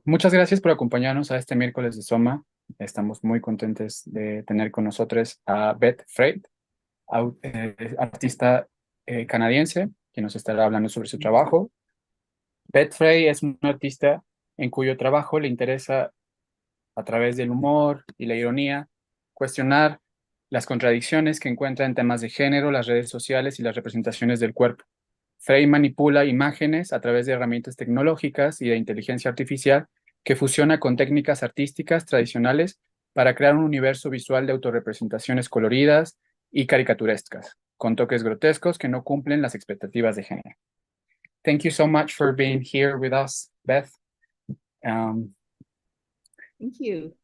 Muchas gracias por acompañarnos a este miércoles de SOMA. Estamos muy contentos de tener con nosotros a Beth Frey, artista canadiense, que nos estará hablando sobre su trabajo. Beth Frey es una artista en cuyo trabajo le interesa, a través del humor y la ironía, cuestionar las contradicciones que encuentra en temas de género, las redes sociales y las representaciones del cuerpo. Frey manipula imágenes a través de herramientas tecnológicas y de inteligencia artificial que fusiona con técnicas artísticas tradicionales para crear un universo visual de autorrepresentaciones coloridas y caricaturescas, con toques grotescos que no cumplen las expectativas de género. Thank you so much for being here with us, Beth. Um, Thank you.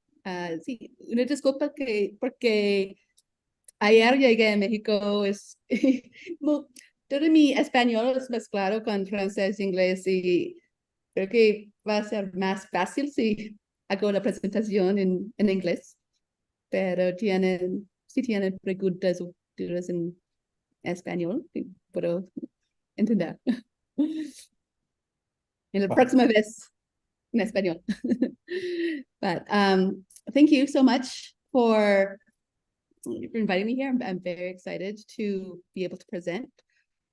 Sí, una disculpa porque ayer llegué a México, todo mi español es mezclado con francés, inglés y creo que va a ser más fácil si hago la presentación en inglés, pero si tienen preguntas o dudas en español, puedo entender. En la próxima vez en español. But thank you so much for inviting me here. I'm very excited to be able to present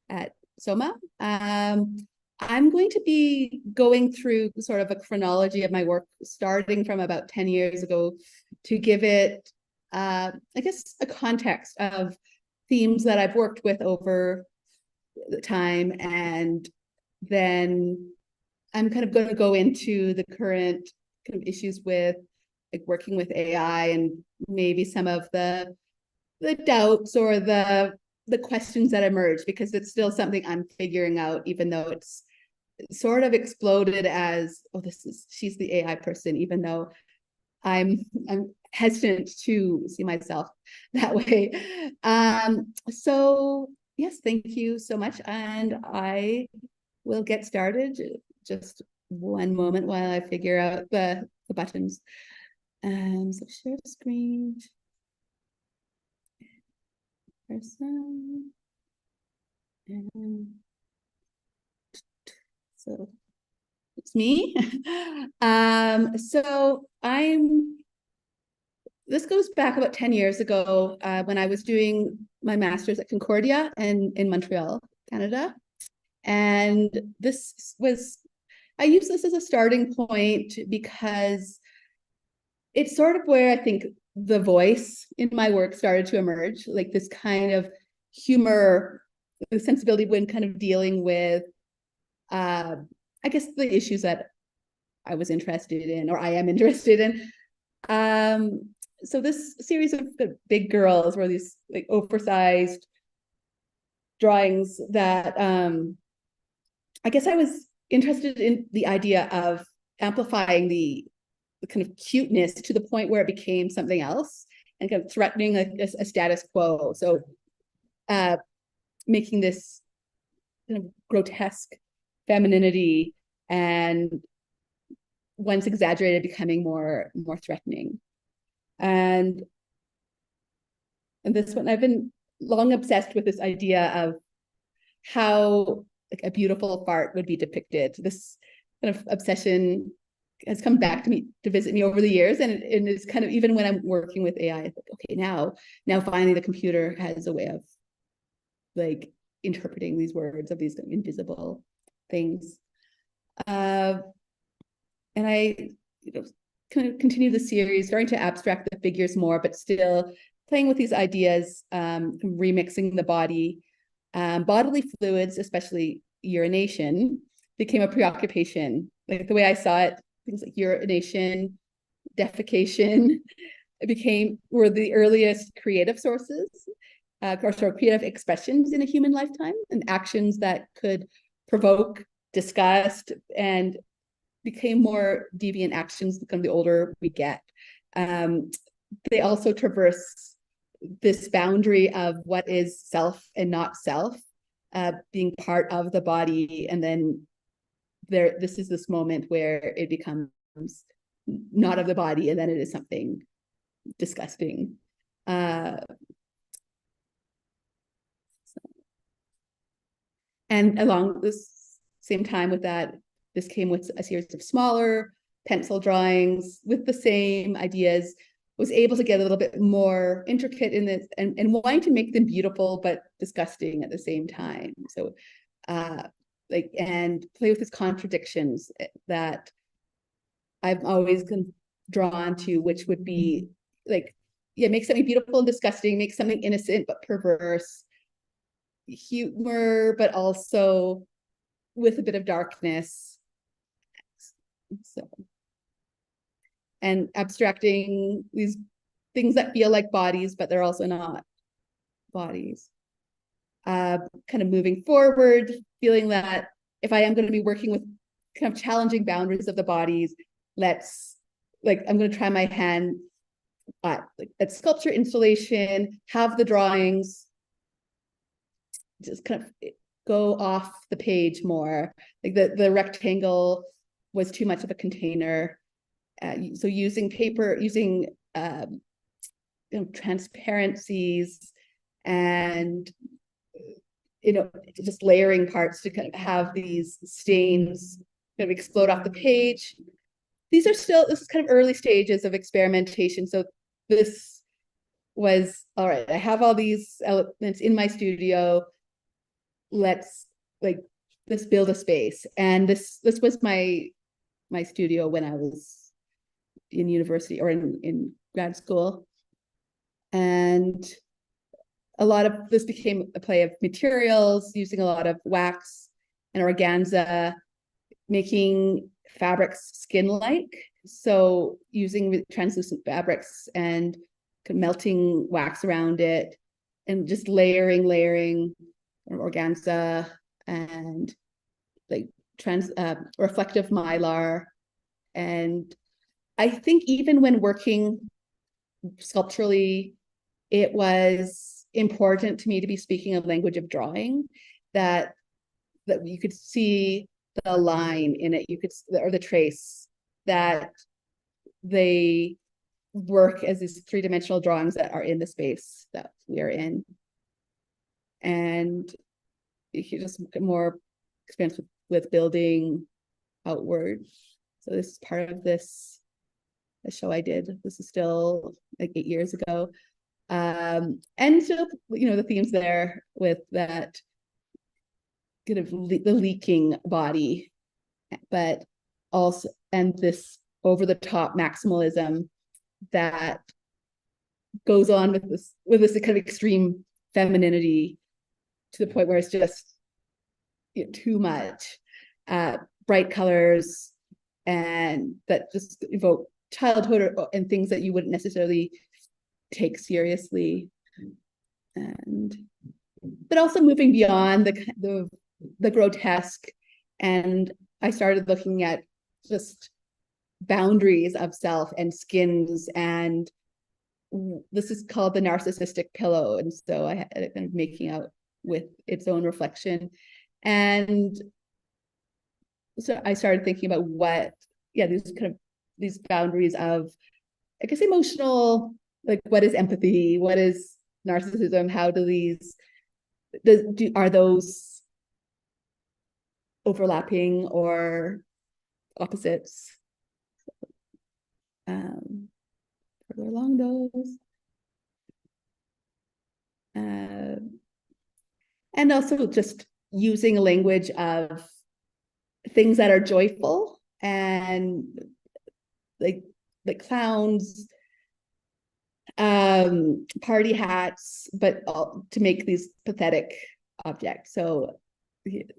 at SOMA. I'm going to be going through sort of a chronology of my work, starting from about 10 years ago to give it, I guess, a context of themes that I've worked with over the time. And then I'm kind of going to go into the current kind of issues with like working with AI and maybe some of the doubts or the questions that emerge, because it's still something I'm figuring out, even though it's sort of exploded as, oh, she's the AI person, even though I'm hesitant to see myself that way. So yes, thank you so much. And I will get started. Just one moment while I figure out the buttons. So share the screen. Person. And so it's me. So this goes back about 10 years ago when I was doing my master's at Concordia in Montreal, Canada. And I use this as a starting point because it's sort of where I think the voice in my work started to emerge, like this kind of humor, the sensibility when kind of dealing with, I guess, the issues that I was interested in, or I am interested in. So this series of the big girls were these like oversized drawings that I guess I was interested in the idea of amplifying the kind of cuteness to the point where it became something else and kind of threatening a status quo. So making this kind of grotesque femininity, and once exaggerated, becoming more threatening. And this one, I've been long obsessed with this idea of how like a beautiful fart would be depicted. This kind of obsession has come back to visit me over the years, and it's kind of, even when I'm working with AI, I think, okay, now finally the computer has a way of like interpreting these words of these invisible things. And I kind of continue the series, starting to abstract the figures more, but still playing with these ideas, remixing the body. Bodily fluids, especially urination, became a preoccupation. Like the way I saw it, things like urination, defecation, were the earliest creative sources, or creative expressions in a human lifetime, and actions that could provoke disgust and became more deviant actions the older we get. They also traverse this boundary of what is self and not self, being part of the body, and then this is this moment where it becomes not of the body, and then it is something disgusting. And along this same time with that, this came with a series of smaller pencil drawings with the same ideas, was able to get a little bit more intricate in this and wanting to make them beautiful but disgusting at the same time. So like, and play with these contradictions that I've always been drawn to, which would be like, yeah, make something beautiful and disgusting, make something innocent but perverse, humor, but also with a bit of darkness. So, and abstracting these things that feel like bodies, but they're also not bodies. Kind of moving forward, feeling that if I am going to be working with kind of challenging boundaries of the bodies, I'm going to try my hand at sculpture installation, have the drawings just kind of go off the page more. Like the rectangle was too much of a container. So using paper, using transparencies and just layering parts to kind of have these stains kind of explode off the page. This is kind of early stages of experimentation. So this was, all right, I have all these elements in my studio. Let's build a space. And this was my studio when I was in university or in grad school. And a lot of this became a play of materials, using a lot of wax and organza, making fabrics skin-like. So using translucent fabrics and melting wax around it and just layering organza and like reflective mylar. And I think even when working sculpturally, it was important to me to be speaking a language of drawing, that you could see the line in it, or the trace, that they work as these three-dimensional drawings that are in the space that we are in. And you just get more experience with building outward. So this is part of the show I did. This is still like 8 years ago. And still, the themes there with that kind of the leaking body, but also, and this over-the-top maximalism that goes on with this kind of extreme femininity to the point where it's just too much. Bright colors and that just evoke childhood and things that you wouldn't necessarily take seriously, but also moving beyond the grotesque. And I started looking at just boundaries of self and skins, and this is called the narcissistic pillow. And so I had it kind of making out with its own reflection. And so I started thinking about these boundaries of, I guess, emotional, like what is empathy, what is narcissism, how do are those overlapping or opposites? Further along those. And also just using a language of things that are joyful and like clowns, party hats, but to make these pathetic objects. So it's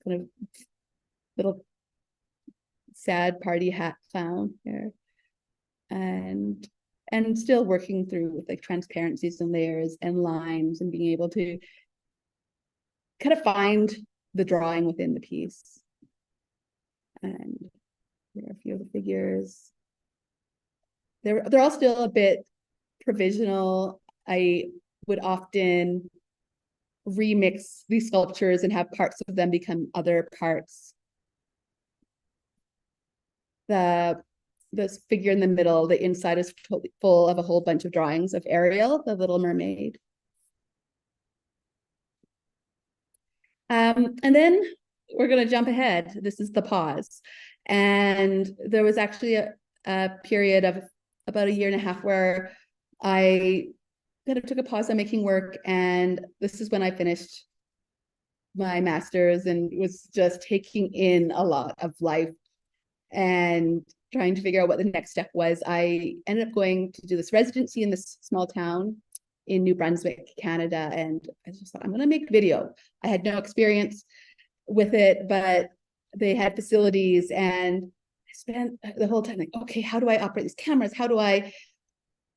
kind of little sad party hat clown here, and still working through with like transparencies and layers and lines and being able to kind of find the drawing within the piece. And here are a few of the figures. They're all still a bit provisional. I would often remix these sculptures and have parts of them become other parts. This figure in the middle, the inside is totally full of a whole bunch of drawings of Ariel, the Little Mermaid. And then we're going to jump ahead. This is the pause. And there was actually a period of about 1.5 years where I kind of took a pause on making work. And this is when I finished my master's and was just taking in a lot of life and trying to figure out what the next step was. I ended up going to do this residency in this small town in New Brunswick, Canada. And I just thought, I'm going to make video. I had no experience with it, but they had facilities, and I spent the whole time like, okay, how do I operate these cameras? How do I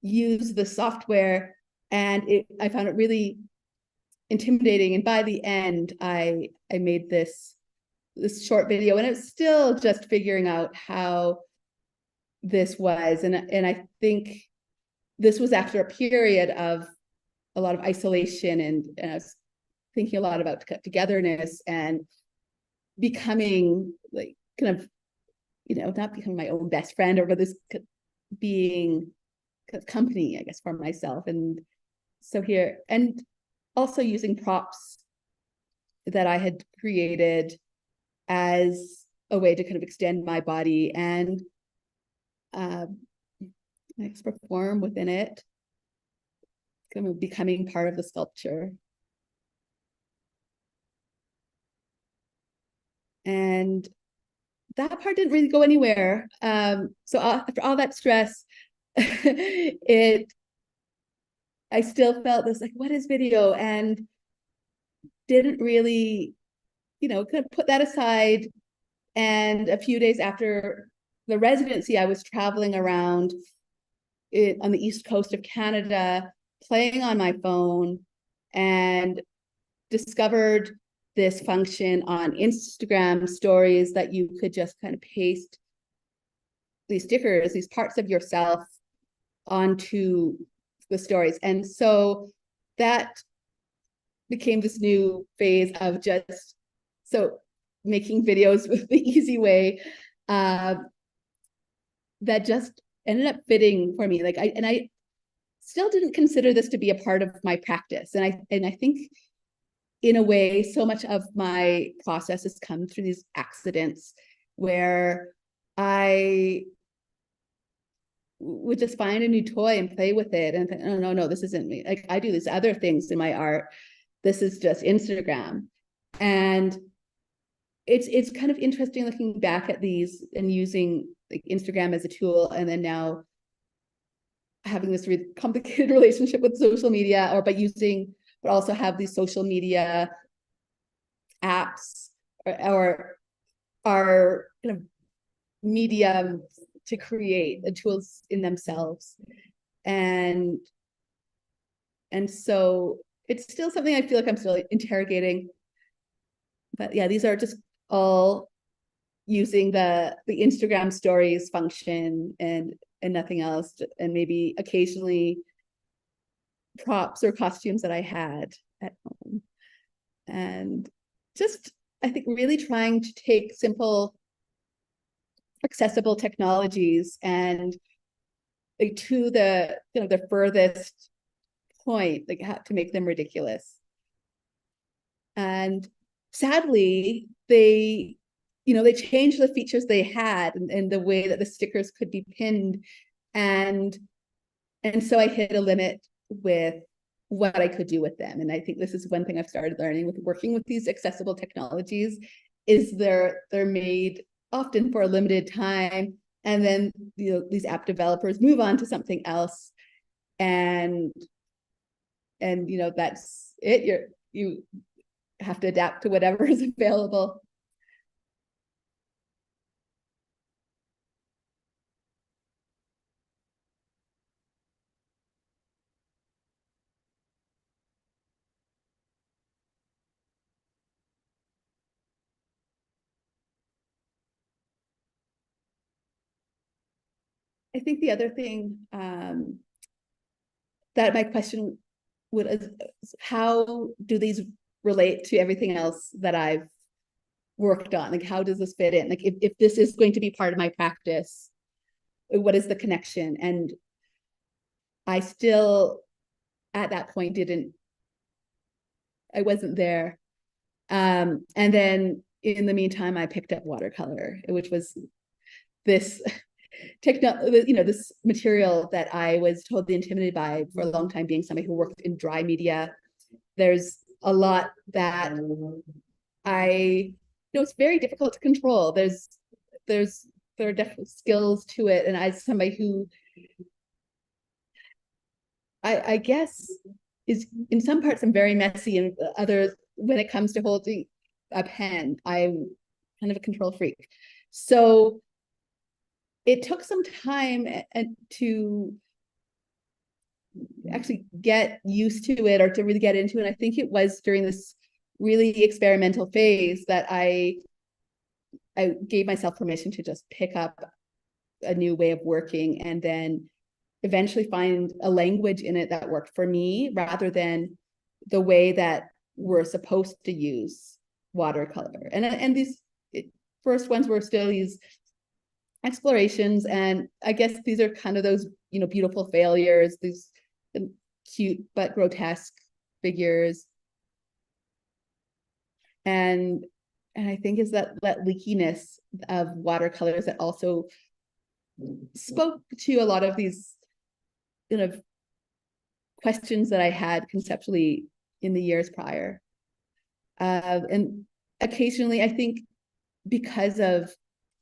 use the software? And I found it really intimidating. And by the end, I made this short video, and it's still just figuring out how this was. And I think this was after a period of a lot of isolation, and I was thinking a lot about togetherness and becoming like kind of, not becoming my own best friend, or this being company, I guess, for myself. And so here, and also using props that I had created as a way to kind of extend my body and I guess perform within it, kind of becoming part of the sculpture. And that part didn't really go anywhere. So after all that stress, I still felt this like, what is video? And didn't really, kind of put that aside. And a few days after the residency, I was traveling around on the east coast of Canada, playing on my phone, and discovered this function on Instagram stories that you could just kind of paste these stickers, these parts of yourself onto the stories. And so that became this new phase of just making videos with the easy way that just ended up fitting for me. Like I still didn't consider this to be a part of my practice. And I think in a way, so much of my process has come through these accidents where I would just find a new toy and play with it and think, oh, no, this isn't me. Like I do these other things in my art. This is just Instagram. And it's kind of interesting looking back at these and using like Instagram as a tool, and then now having this really complicated relationship with social media, but also have these social media apps or are kind of medium to create the tools in themselves. And so it's still something I feel like I'm still interrogating. But yeah, these are just all using the Instagram stories function and nothing else, and maybe occasionally props or costumes that I had at home. And just, I think, really trying to take simple, accessible technologies and like to the the furthest point, like how to make them ridiculous. And sadly, they changed the features they had and the way that the stickers could be pinned, and so I hit a limit with what I could do with them. And I think this is one thing I've started learning with working with these accessible technologies is they're made often for a limited time, and then these app developers move on to something else, and that's it. You have to adapt to whatever is available. I think the other thing that my question is how do these relate to everything else that I've worked on? Like, how does this fit in? Like, if this is going to be part of my practice, what is the connection? And I still, at that point, I wasn't there. And then in the meantime, I picked up watercolor, which was this this material that I was totally intimidated by for a long time, being somebody who worked in dry media. There's a lot that it's very difficult to control. There are definitely skills to it. And as somebody who I guess is in some parts I'm very messy, and others, when it comes to holding a pen, I'm kind of a control freak. So it took some time to actually get used to it, or to really get into it. And I think it was during this really experimental phase that I gave myself permission to just pick up a new way of working, and then eventually find a language in it that worked for me, rather than the way that we're supposed to use watercolor. And these first ones were still these explorations, and I guess these are kind of those beautiful failures, these cute but grotesque figures. And I think is that leakiness of watercolors that also spoke to a lot of these questions that I had conceptually in the years prior. And occasionally, I think because of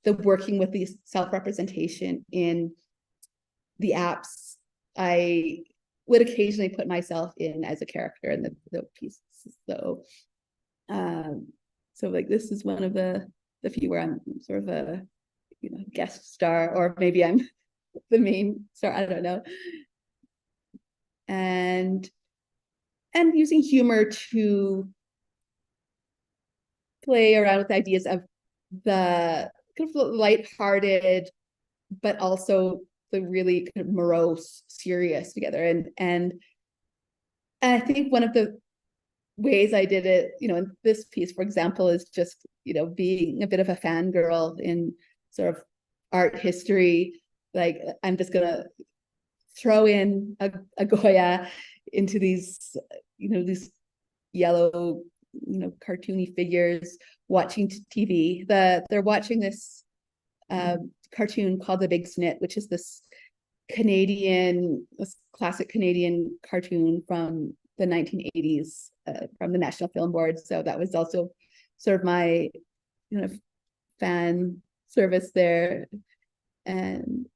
the working with the self-representation in the apps, I would occasionally put myself in as a character in the pieces. So, like this is one of the few where I'm sort of a guest star, or maybe I'm the main star, I don't know. And using humor to play around with ideas of the kind of lighthearted, but also the really kind of morose, serious together. And I think one of the ways I did it, in this piece, for example, is just, being a bit of a fangirl in sort of art history. Like, I'm just gonna throw in a Goya into these, these yellow, cartoony figures watching TV. They're watching this cartoon called The Big Snit, which is this classic Canadian cartoon from the 1980s, from the National Film Board. So that was also sort of my fan service there. And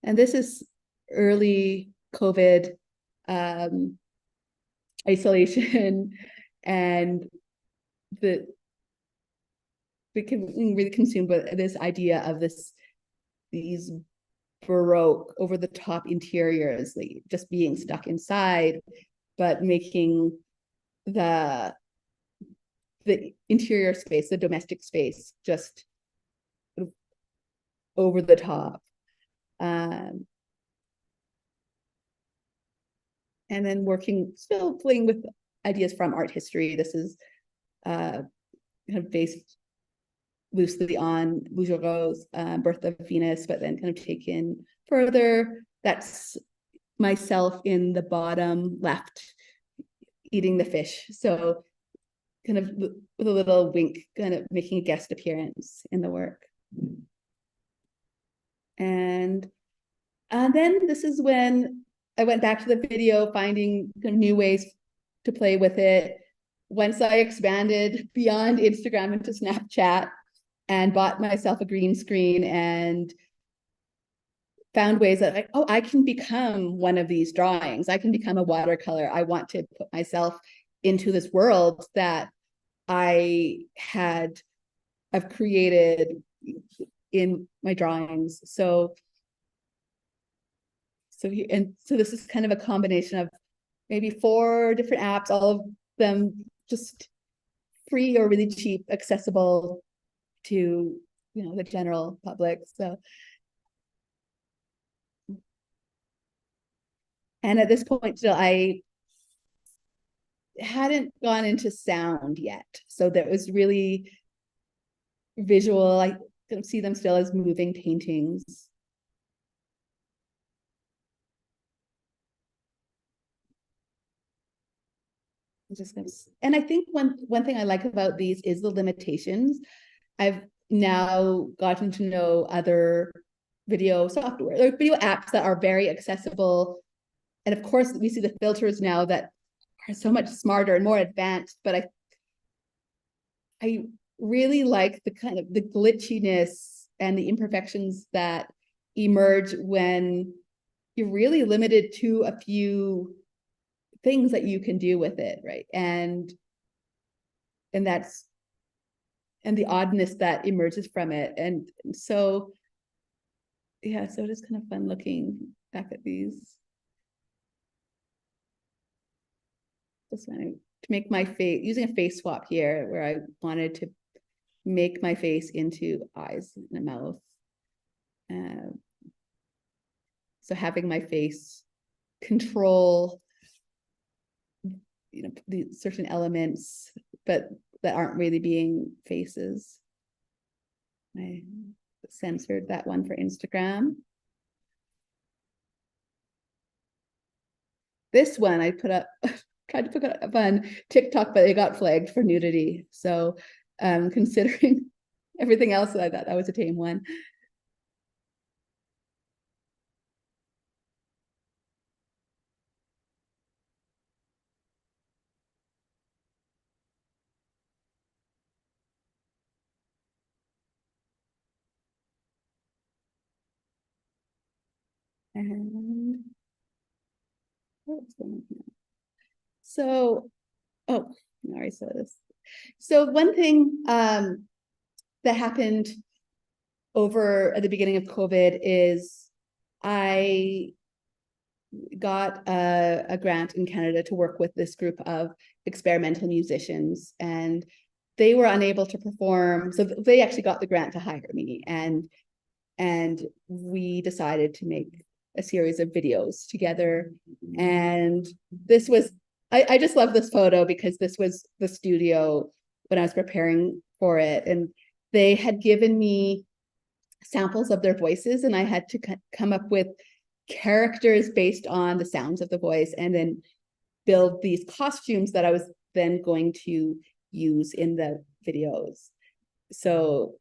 this is early COVID isolation, and became really consumed with this idea of these Baroque, over the top interiors, like just being stuck inside, but making the interior space, the domestic space, just over the top. And then still playing with ideas from art history. This is kind of based loosely on Bouguereau's Birth of Venus, but then kind of taken further. That's myself in the bottom left eating the fish. So kind of with a little wink, kind of making a guest appearance in the work. And then this is when I went back to the video, finding new ways to play with it. Once I expanded beyond Instagram into Snapchat and bought myself a green screen and found ways that I can become one of these drawings. I can become a watercolor. I want to put myself into this world that I've created in my drawings. So this is kind of a combination of maybe 4 different apps, all of them just free or really cheap, accessible to the general public. So, and at this point still, I hadn't gone into sound yet, so that was really visual. I can see them still as moving paintings. and I think one thing I like about these is the limitations. I've now gotten to know other video software or video apps that are very accessible. And of course, we see the filters now that are so much smarter and more advanced, but I really like the kind of the glitchiness and the imperfections that emerge when you're really limited to a few things that you can do with it, right? And the oddness that emerges from it. And so, yeah, so it is kind of fun looking back at these. Just wanted to make my face, using a face swap here, where I wanted to make my face into eyes and a mouth. So having my face control, the certain elements, but that aren't really being faces. I censored that one for Instagram. This one I put up, tried to put up on TikTok, but it got flagged for nudity. So considering everything else, I thought that was a tame one. And so, oh, I already saw this. So one thing that happened over at the beginning of COVID is I got a grant in Canada to work with this group of experimental musicians, and they were unable to perform. So they actually got the grant to hire me, and we decided to make a series of videos together. And this was, I just love this photo because this was the studio when I was preparing for it. And they had given me samples of their voices, and I had to come up with characters based on the sounds of the voice, and then build these costumes that I was then going to use in the videos. So,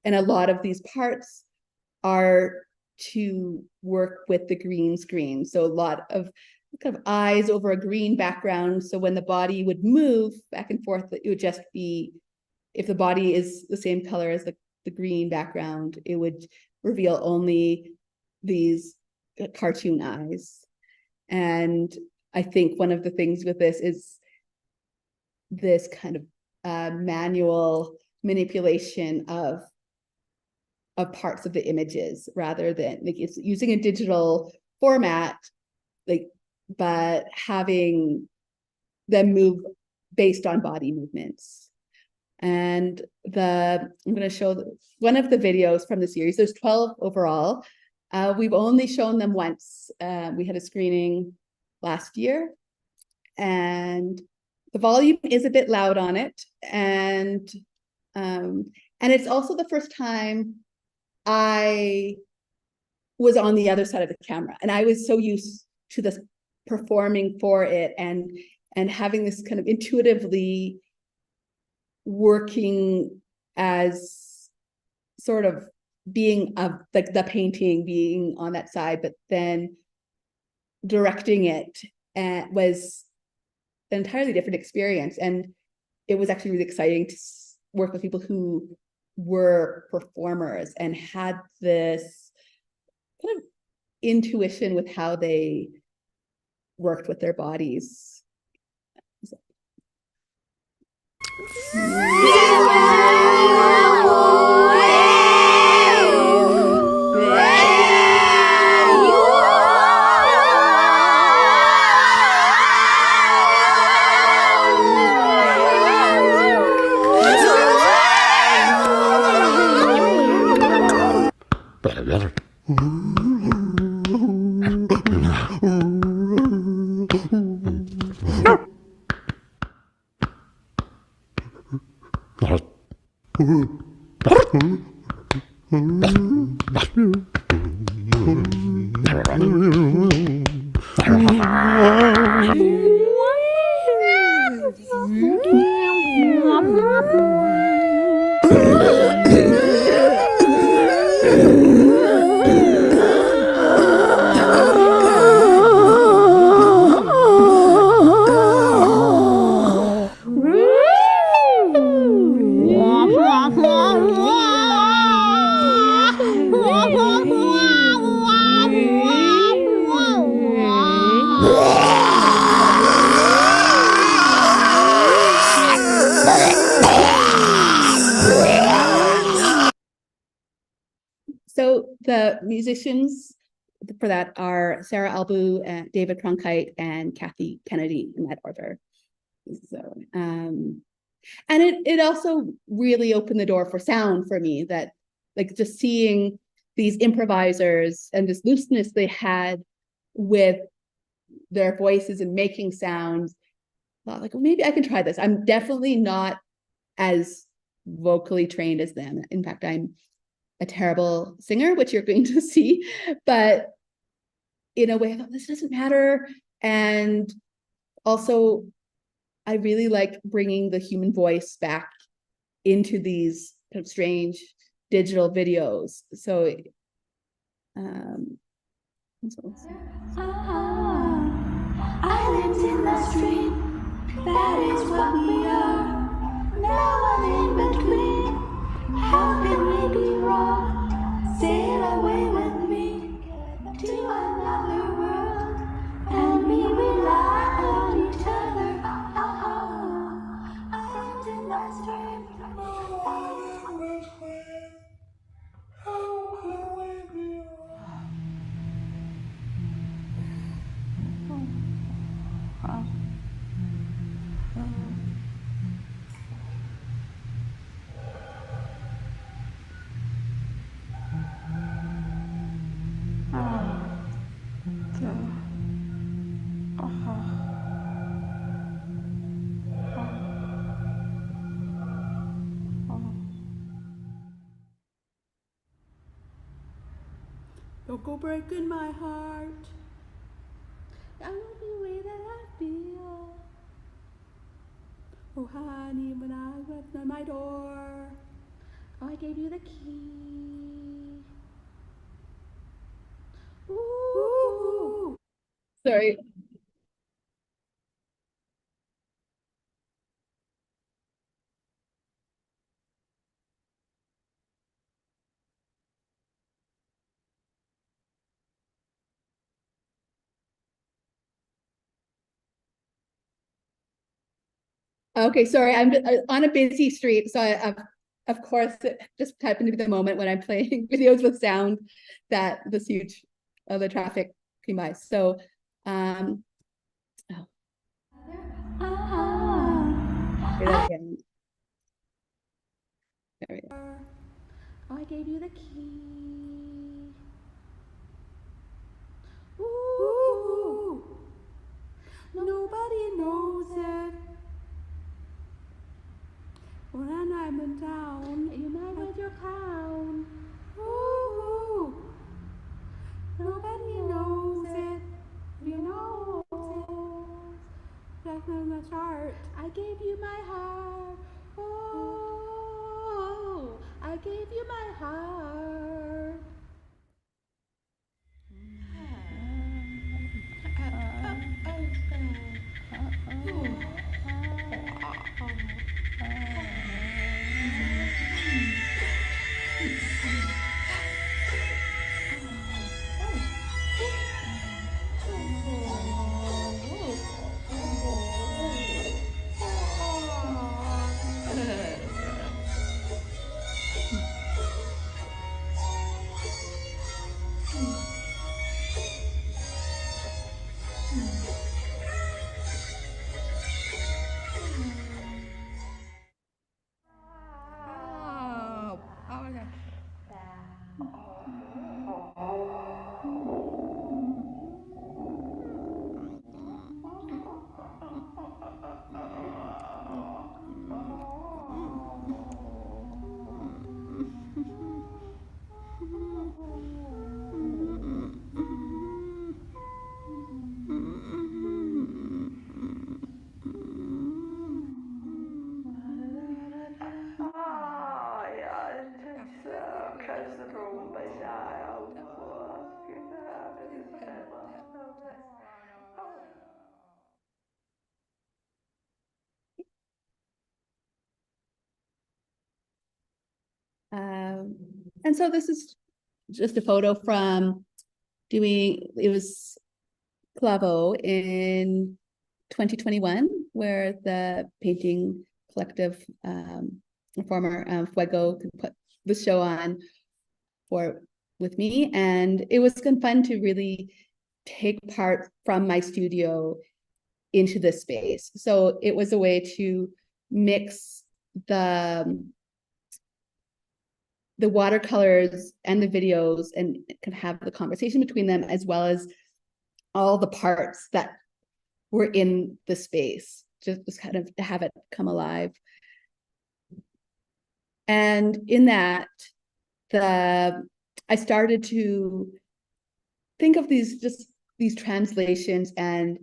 and a lot of these parts are to work with the green screen. So a lot of kind of eyes over a green background. So when the body would move back and forth, it would just be, if the body is the same color as the green background, it would reveal only these cartoon eyes. And I think one of the things with this is this kind of manual manipulation of parts of the images, rather than like it's using a digital format, like, but having them move based on body movements. And I'm going to show one of the videos from the series. There's 12 overall. We've only shown them once. We had a screening last year, and the volume is a bit loud on it. And it's also the first time I was on the other side of the camera, and I was so used to this performing for it and having this kind of intuitively working as sort of being the painting, being on that side, but then directing it was an entirely different experience. And it was actually really exciting to work with people who were performers and had this kind of intuition with how they worked with their bodies. So the musicians for that are Sarah Albu, David Cronkite, and Kathy Kennedy, in that order. So, and it also really opened the door for sound for me, that like just seeing these improvisers and this looseness they had with their voices and making sounds. Well, like, well, maybe I can try this. I'm definitely not as vocally trained as them. In fact, I'm a terrible singer, which you're going to see, but in a way, I thought this doesn't matter. And also, I really like bringing the human voice back into these kind of strange digital videos. So, I lived in the street, that is what we are. No one in between, how can we be wrong? Sail away with me to another world, and we rely on each other. I lived in the street, no one in between, how can we be wrong? Don't go breaking my heart. I love the way that I feel. Oh, honey, when I left on my door, I gave you the key. Ooh. sorry. Okay, sorry, I'm on a busy street, so of course, it just happened to be the moment when I'm playing videos with sound that this huge the traffic came by. So, oh, say that again. There we go. I gave you the key. Ooh. Nobody knows it. When I'm in town, you might with your crown. Ooh. Nobody knows it. You know it. Like on the chart, I gave you my heart. Oh, I gave you my heart. And so this is just a photo from it was Clavel in 2021, where the painting collective performer Fuego could put the show on for with me, and it was fun to really take part from my studio into this space. So it was a way to mix the watercolors and the videos and can have the conversation between them, as well as all the parts that were in the space, just kind of to have it come alive. And in that, I started to think of these translations and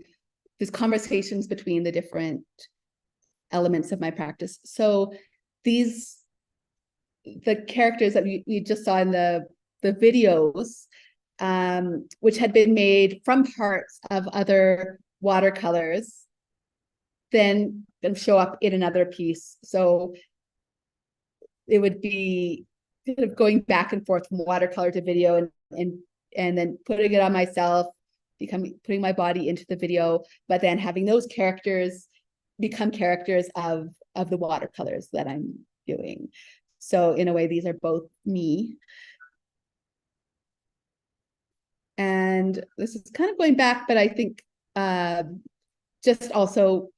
these conversations between the different elements of my practice. So the characters that we just saw in the videos, which had been made from parts of other watercolors, then show up in another piece. So it would be kind of going back and forth from watercolor to video, and then putting it on myself, putting my body into the video, but then having those characters become characters of the watercolors that I'm doing. So in a way, these are both me. And this is kind of going back, but I think just also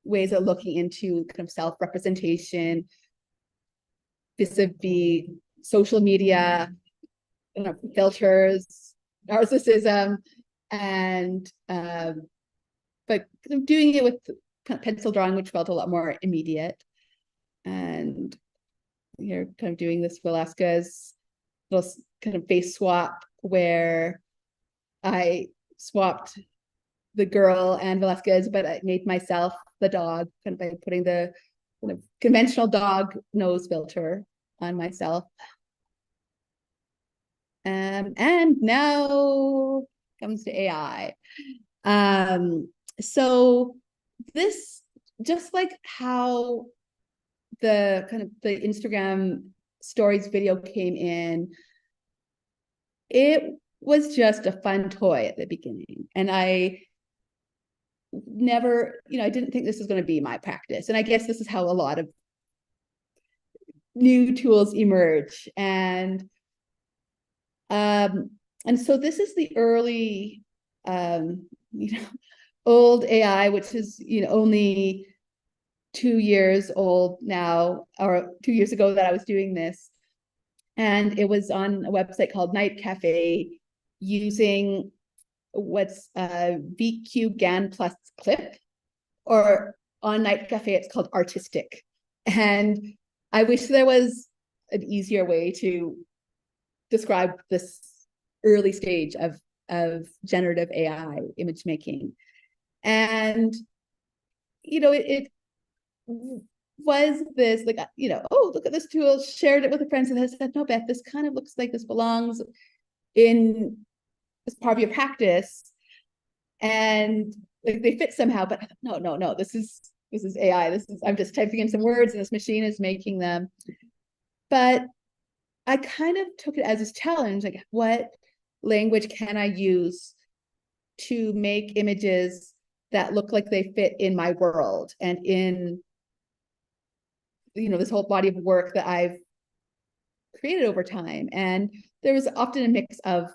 ways of looking into kind of self-representation vis-a-vis social media, filters, narcissism, and but kind of doing it with kind of pencil drawing, which felt a lot more immediate. And you're kind of doing this Velasquez little kind of face swap, where I swapped the girl and Velasquez, but I made myself the dog, kind of by putting the kind of conventional dog nose filter on myself. And now comes to AI. So this, just like how the kind of the Instagram stories video came in, it was just a fun toy at the beginning. And I never, I didn't think this was going to be my practice. And I guess this is how a lot of new tools emerge. And so this is the early, old AI, which is, only 2 years old now, or 2 years ago that I was doing this. And it was on a website called Night Cafe, using what's VQ GAN plus clip, or on Night Cafe, it's called artistic. And I wish there was an easier way to describe this early stage of generative AI image making. And, it was this like, oh, look at this tool, shared it with a friend, and I said, no, Beth, this kind of looks like this belongs in as part of your practice. And like they fit somehow, but no, this is AI. I'm just typing in some words and this machine is making them. But I kind of took it as this challenge, like, what language can I use to make images that look like they fit in my world and in, this whole body of work that I've created over time. And there was often a mix of,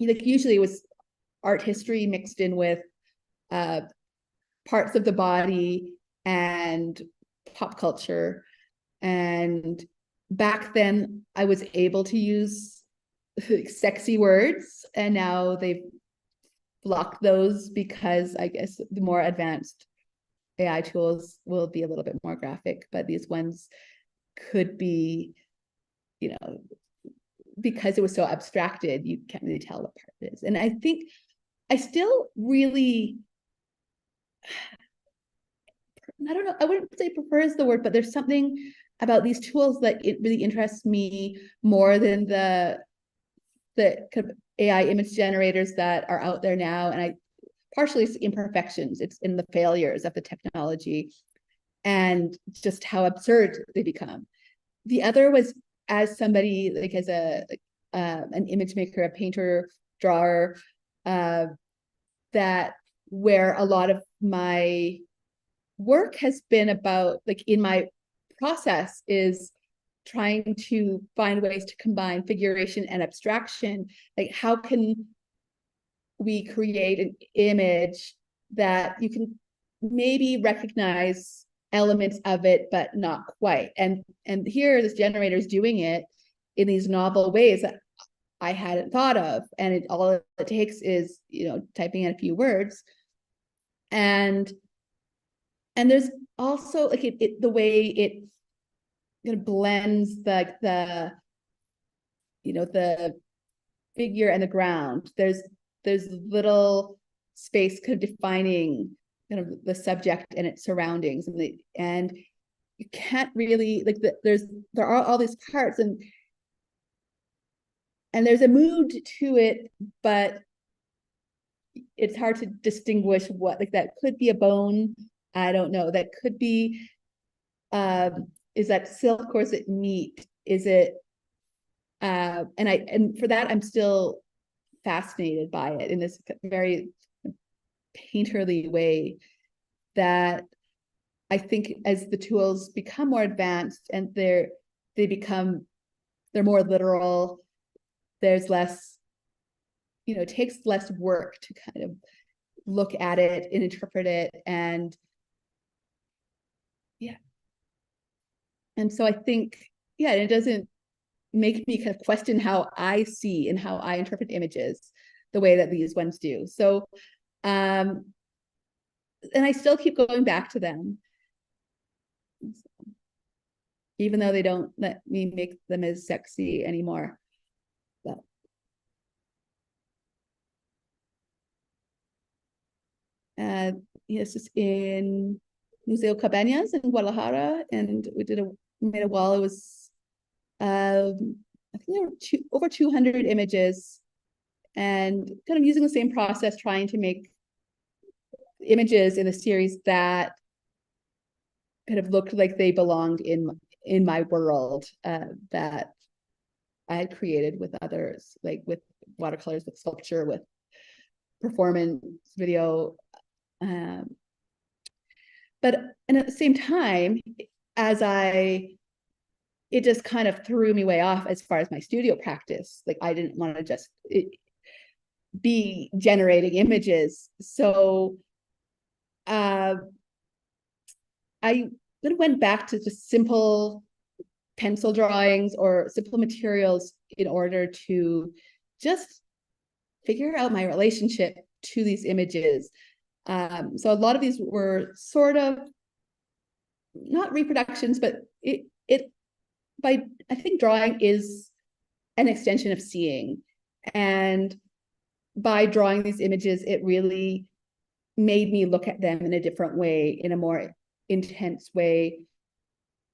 like, usually it was art history mixed in with parts of the body and pop culture. And back then I was able to use sexy words, and now they've blocked those because I guess the more advanced AI tools will be a little bit more graphic, but these ones could be, because it was so abstracted, you can't really tell what part it is. And I think I still really, I don't know, I wouldn't say prefers the word, but there's something about these tools that it really interests me more than the kind of AI image generators that are out there now. And partially it's imperfections, it's in the failures of the technology and just how absurd they become. The other was, as somebody, like, as an image maker, a painter, drawer, that where a lot of my work has been about, like, in my process, is trying to find ways to combine figuration and abstraction. Like, how can we create an image that you can maybe recognize elements of it, but not quite? And here this generator is doing it in these novel ways that I hadn't thought of. And all it takes is, typing in a few words. And there's also like the way it blends the figure and the ground. There's little space kind of defining kind of the subject and its surroundings, and you can't really like there are all these parts, and there's a mood to it, but it's hard to distinguish what, like, that could be a bone. I don't know. That could be, is that silk or is it meat? Is it, and for that, I'm still fascinated by it in this very painterly way that I think as the tools become more advanced and they're more literal, there's less, it takes less work to kind of look at it and interpret it. And yeah. And so I think, it doesn't make me kind of question how I see and how I interpret images the way that these ones do. So, and I still keep going back to them, even though they don't let me make them as sexy anymore. But this is in Museo Cabañas in Guadalajara, and we made a wall. It was, I think there were over 200 images, and kind of using the same process, trying to make images in a series that kind of looked like they belonged in my world, that I had created with others, like with watercolors, with sculpture, with performance video. But and at the same time, it just kind of threw me way off as far as my studio practice. Like, I didn't want to just be generating images. So I then went back to just simple pencil drawings or simple materials in order to just figure out my relationship to these images. So a lot of these were sort of not reproductions, but I think drawing is an extension of seeing. And by drawing these images, it really made me look at them in a different way, in a more intense way,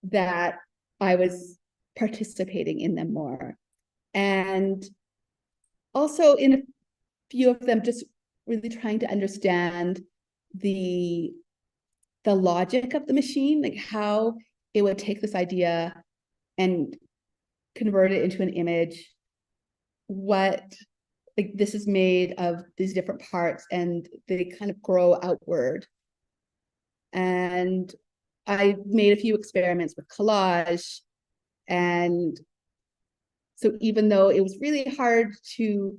that I was participating in them more. And also in a few of them, just really trying to understand the logic of the machine, like how it would take this idea and convert it into an image. Like, this is made of these different parts and they kind of grow outward. And I made a few experiments with collage. And so even though it was really hard to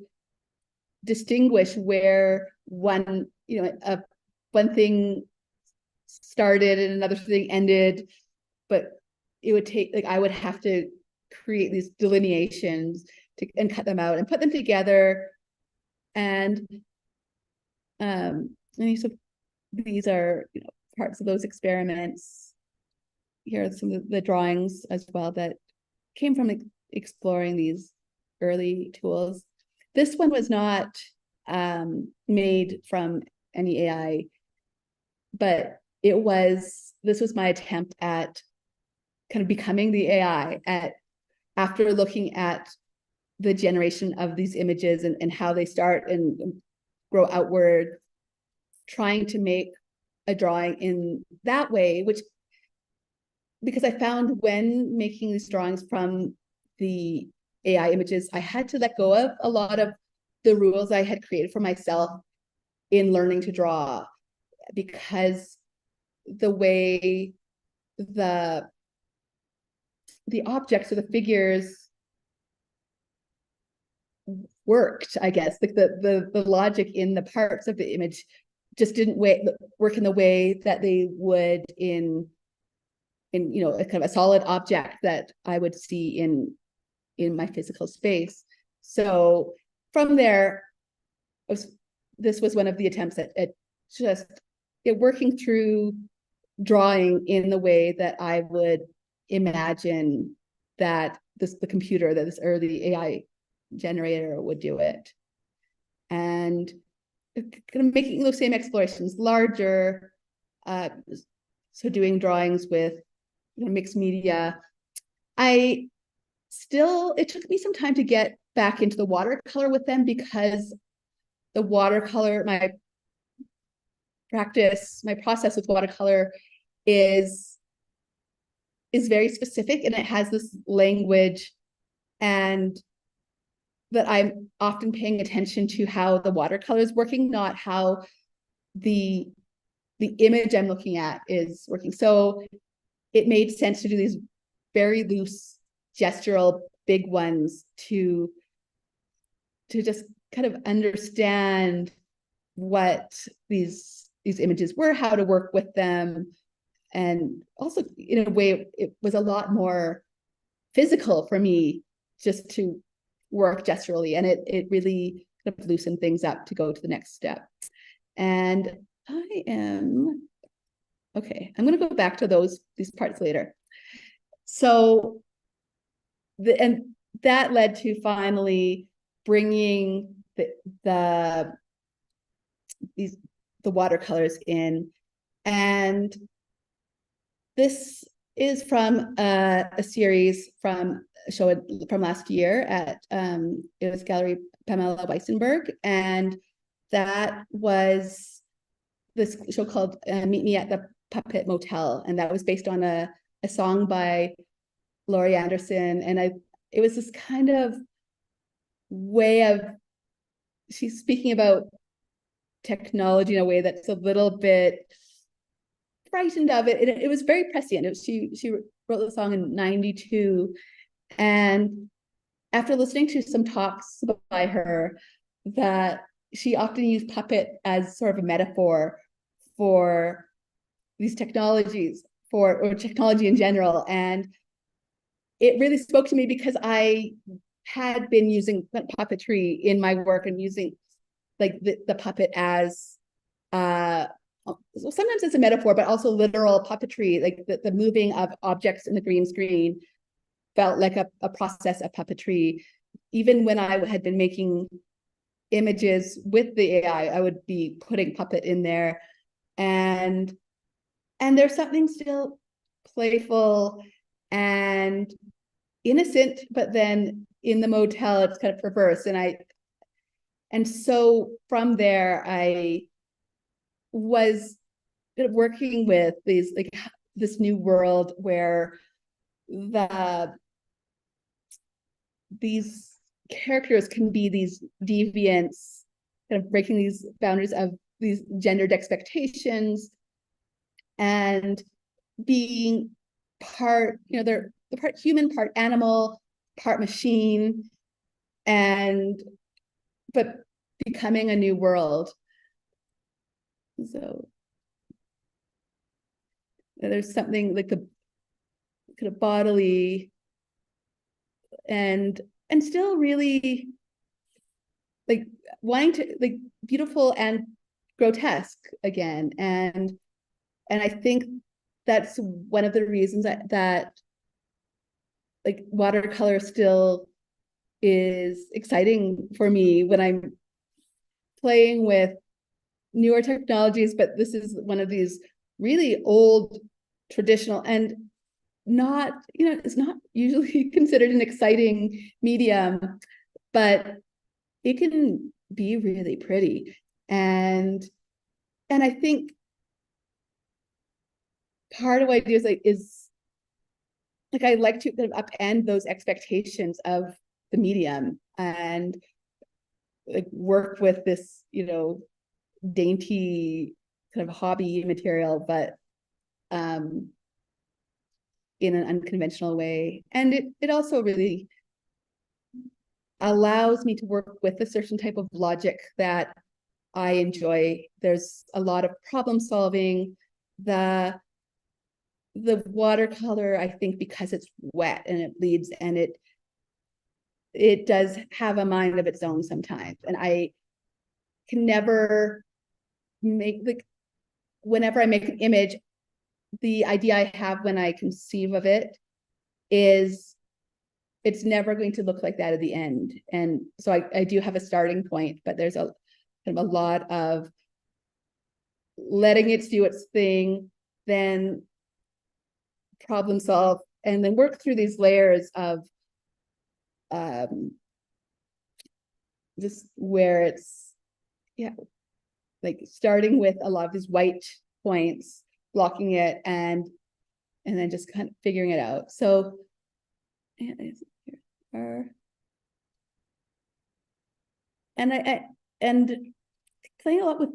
distinguish where one thing started and another thing ended, but it would take, like, I would have to create these delineations and cut them out and put them together. And so these are parts of those experiments. Here are some of the drawings as well that came from exploring these early tools. This one was not made from any AI, but this was my attempt at kind of becoming the AI after looking at the generation of these images and how they start and grow outward, trying to make a drawing in that way, because I found when making these drawings from the AI images, I had to let go of a lot of the rules I had created for myself in learning to draw, because the way the objects or the figures worked, I guess. Like the logic in the parts of the image just didn't work in the way that they would in you know, a kind of a solid object that I would see in my physical space. So from there, this was one of the attempts at just working through drawing in the way that I would imagine that the computer, that this, or the AI generator would do it. And kind of making those same explorations larger, so doing drawings with, you know, mixed media. It took me some time to get back into the watercolor with them, because the watercolor, my process with watercolor is very specific, and it has this language, and that I'm often paying attention to how the watercolor is working, not how the image I'm looking at is working. So it made sense to do these very loose gestural big ones to just kind of understand what these images were, how to work with them. And also, in a way, it was a lot more physical for me just to work gesturally, and it really kind of loosened things up to go to the next step. And I'm going to go back to these parts later. So that led to finally bringing the watercolors in. And this is from a series from a show from last year at it was Gallery Pamela Weissenberg, and that was this show called Meet Me at the Puppet Motel, and that was based on a song by Laurie Anderson. And it was this kind of way of, she's speaking about technology in a way that's a little bit frightened of it. It was very prescient. She wrote the song in '92, and after listening to some talks by her, that she often used puppet as sort of a metaphor for these technologies, or technology in general. And it really spoke to me, because I had been using puppetry in my work, and using like the puppet as sometimes it's a metaphor, but also literal puppetry, like the moving of objects in the green screen felt like a process of puppetry. Even when I had been making images with the AI, I would be putting puppet in there. And there's something still playful and innocent, but then in the motel, it's kind of perverse. And so from there, I was working with this new world where these characters can be these deviants, kind of breaking these boundaries of these gendered expectations, and being part, they're part human, part animal, part machine, but becoming a new world. So there's something like the kind of bodily and still really like wanting to, like, beautiful and grotesque again. And I think that's one of the reasons that like watercolor still is exciting for me when I'm playing with newer technologies. But this is one of these really old, traditional, and not, it's not usually considered an exciting medium, but it can be really pretty. And I think part of what I do is I like to kind of upend those expectations of the medium, and like work with this, dainty kind of hobby material, but in an unconventional way. And it also really allows me to work with a certain type of logic that I enjoy. There's a lot of problem solving. The watercolor, I think, because it's wet and it bleeds, and it does have a mind of its own sometimes. And I can never make whenever I make an image, the idea I have when I conceive of it is it's never going to look like that at the end. And so I do have a starting point, but there's a lot of letting it do its thing, then problem solve, and then work through these layers of just where it's, yeah, like starting with a lot of these white points, blocking it, and then just kind of figuring it out. So and playing a lot with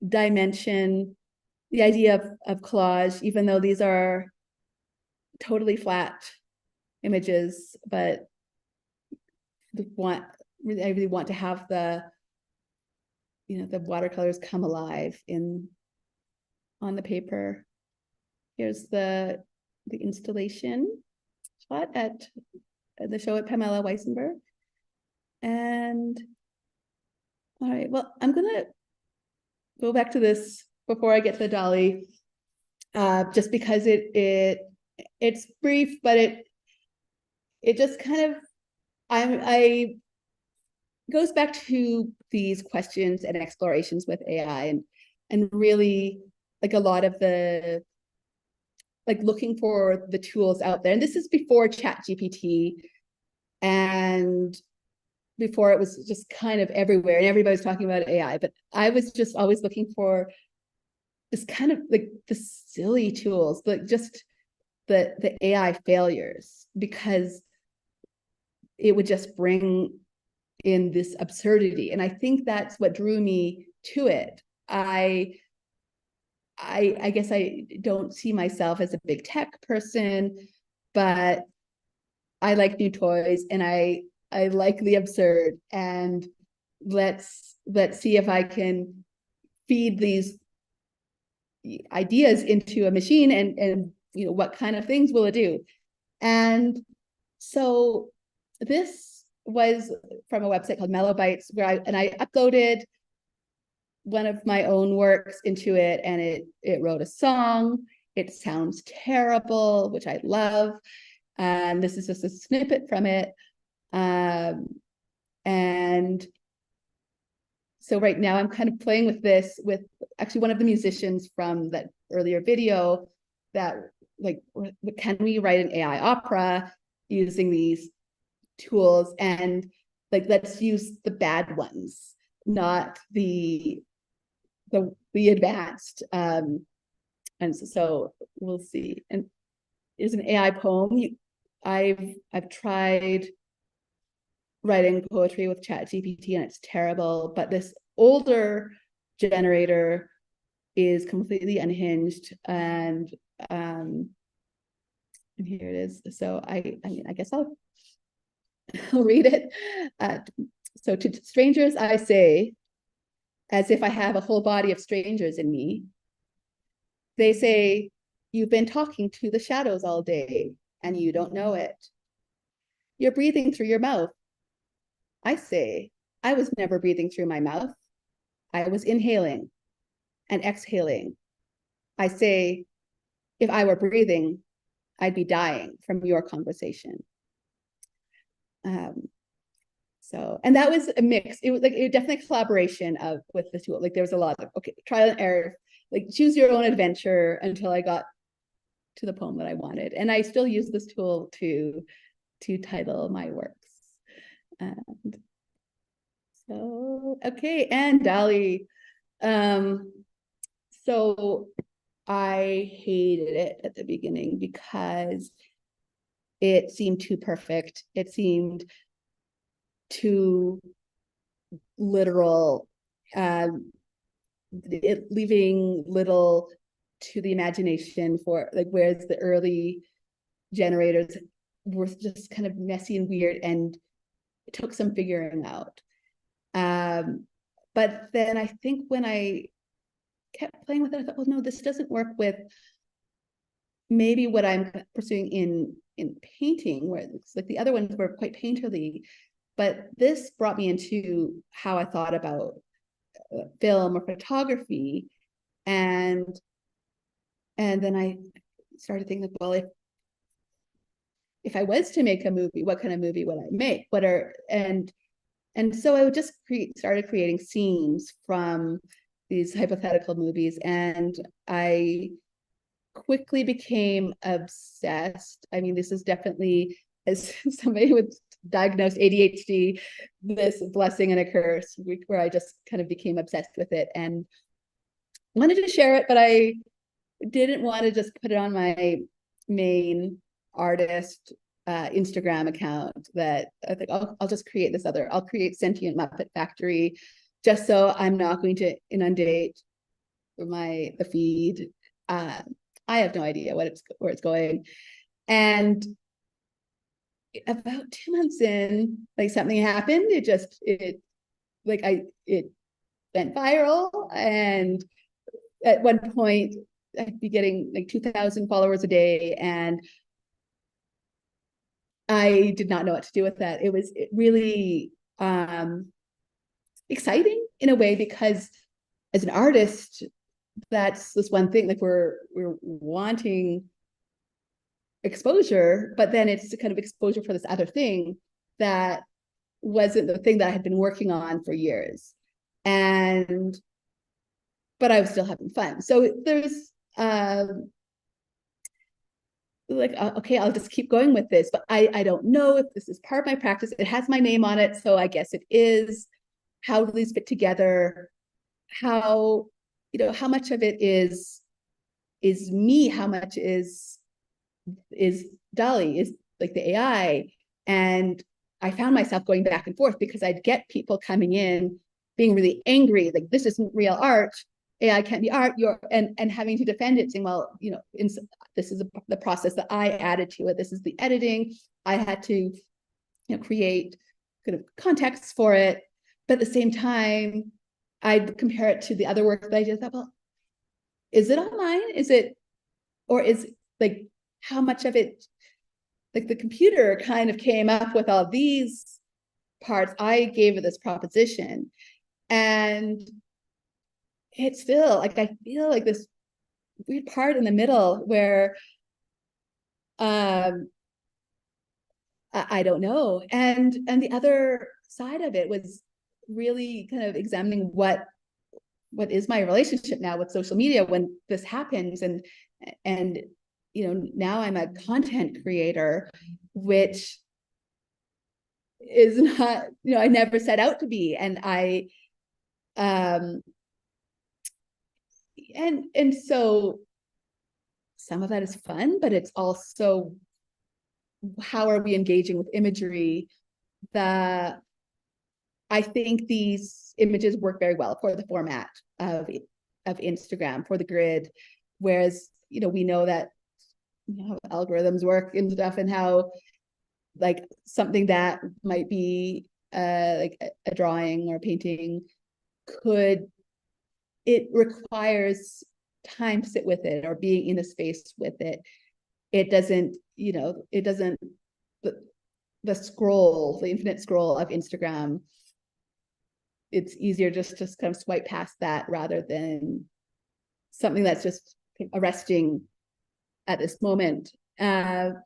dimension, the idea of collage, even though these are totally flat images, but I really want to have the watercolors come alive on the paper. Here's the installation shot at the show at Pamela Weissenberg. And all right, well, I'm gonna go back to this before I get to the dolly, just because it's brief, but it just kind of I goes back to these questions and explorations with AI, and really like a lot of the looking for the tools out there. And this is before ChatGPT and before it was just kind of everywhere and everybody's talking about AI, but I was just always looking for this kind of like the silly tools, like just the AI failures, because it would just bring in this absurdity. And I think that's what drew me to it. I guess I don't see myself as a big tech person, but I like new toys and I like the absurd, and let's see if I can feed these ideas into a machine and what kind of things will it do. And so this was from a website called Mellowbytes, where I uploaded one of my own works into it, and it wrote a song. It sounds terrible, which I love. And this is just a snippet from it. And so right now I'm kind of playing with this with actually one of the musicians from that earlier video, that like, can we write an AI opera using these tools? And like, let's use the bad ones, not the advanced. And so we'll see. And there's an AI poem. I've tried writing poetry with ChatGPT and it's terrible, but this older generator is completely unhinged, and here it is. So I guess I'll read it. So to strangers I say, as if I have a whole body of strangers in me, they say, you've been talking to the shadows all day and you don't know it. You're breathing through your mouth. I say, I was never breathing through my mouth. I was inhaling and exhaling. I say, if I were breathing, I'd be dying from your conversation. So, and that was a mix. It was like definitely a collaboration with the tool. Like there was a lot of, trial and error, like choose your own adventure until I got to the poem that I wanted. And I still use this tool to title my works. And so, okay, and dolly. So I hated it at the beginning because it seemed too perfect. It seemed too literal, leaving little to the imagination for like, whereas the early generators were just kind of messy and weird, and it took some figuring out. But then I think when I kept playing with it, I thought, well, no, this doesn't work with maybe what I'm pursuing in painting, where it's like the other ones were quite painterly, but this brought me into how I thought about film or photography. And then I started thinking, well, if I was to make a movie, what kind of movie would I make? And so I would just started creating scenes from these hypothetical movies, and I quickly became obsessed. I mean, this is definitely, as somebody with diagnosed ADHD, this blessing and a curse, where I just kind of became obsessed with it and wanted to share it, but I didn't want to just put it on my main artist Instagram account. That I think I'll just create this other, I'll create Sentient Muppet Factory, just so I'm not going to inundate the feed. I have no idea where it's going. And about 2 months in, like, something happened. It went viral, and at one point I'd be getting like 2,000 followers a day, and I did not know what to do with that. It was really exciting in a way, because as an artist, that's this one thing, like we're wanting exposure, but then it's a kind of exposure for this other thing that wasn't the thing that I had been working on for years. But I was still having fun. So there's okay, I'll just keep going with this, but I don't know if this is part of my practice. It has my name on it, so I guess it is. How do these fit together? How much of it is me? How much is Dolly, is like the AI? And I found myself going back and forth, because I'd get people coming in being really angry, like, this isn't real art, AI can't be art, and having to defend it, saying, well, this is the process that I added to it, this is the editing, I had to create kind of context for it. But at the same time, I'd compare it to the other work that I did. I thought, well, is it all mine? Is it, or is, like, how much of it, like, the computer kind of came up with all these parts, I gave it this proposition, and it's still, like, I feel like this weird part in the middle where I don't know. And the other side of it was really kind of examining what is my relationship now with social media when this happens, and now I'm a content creator, which is not, I never set out to be. And and so some of that is fun, but it's also, how are we engaging with imagery? I think these images work very well for the format of Instagram, for the grid, whereas we know that how algorithms work and stuff, and how, like, something that might be like a drawing or a painting, it requires time to sit with it, or being in a space with it. It doesn't, the infinite scroll of Instagram, it's easier just to kind of swipe past that, rather than something that's just arresting at this moment. And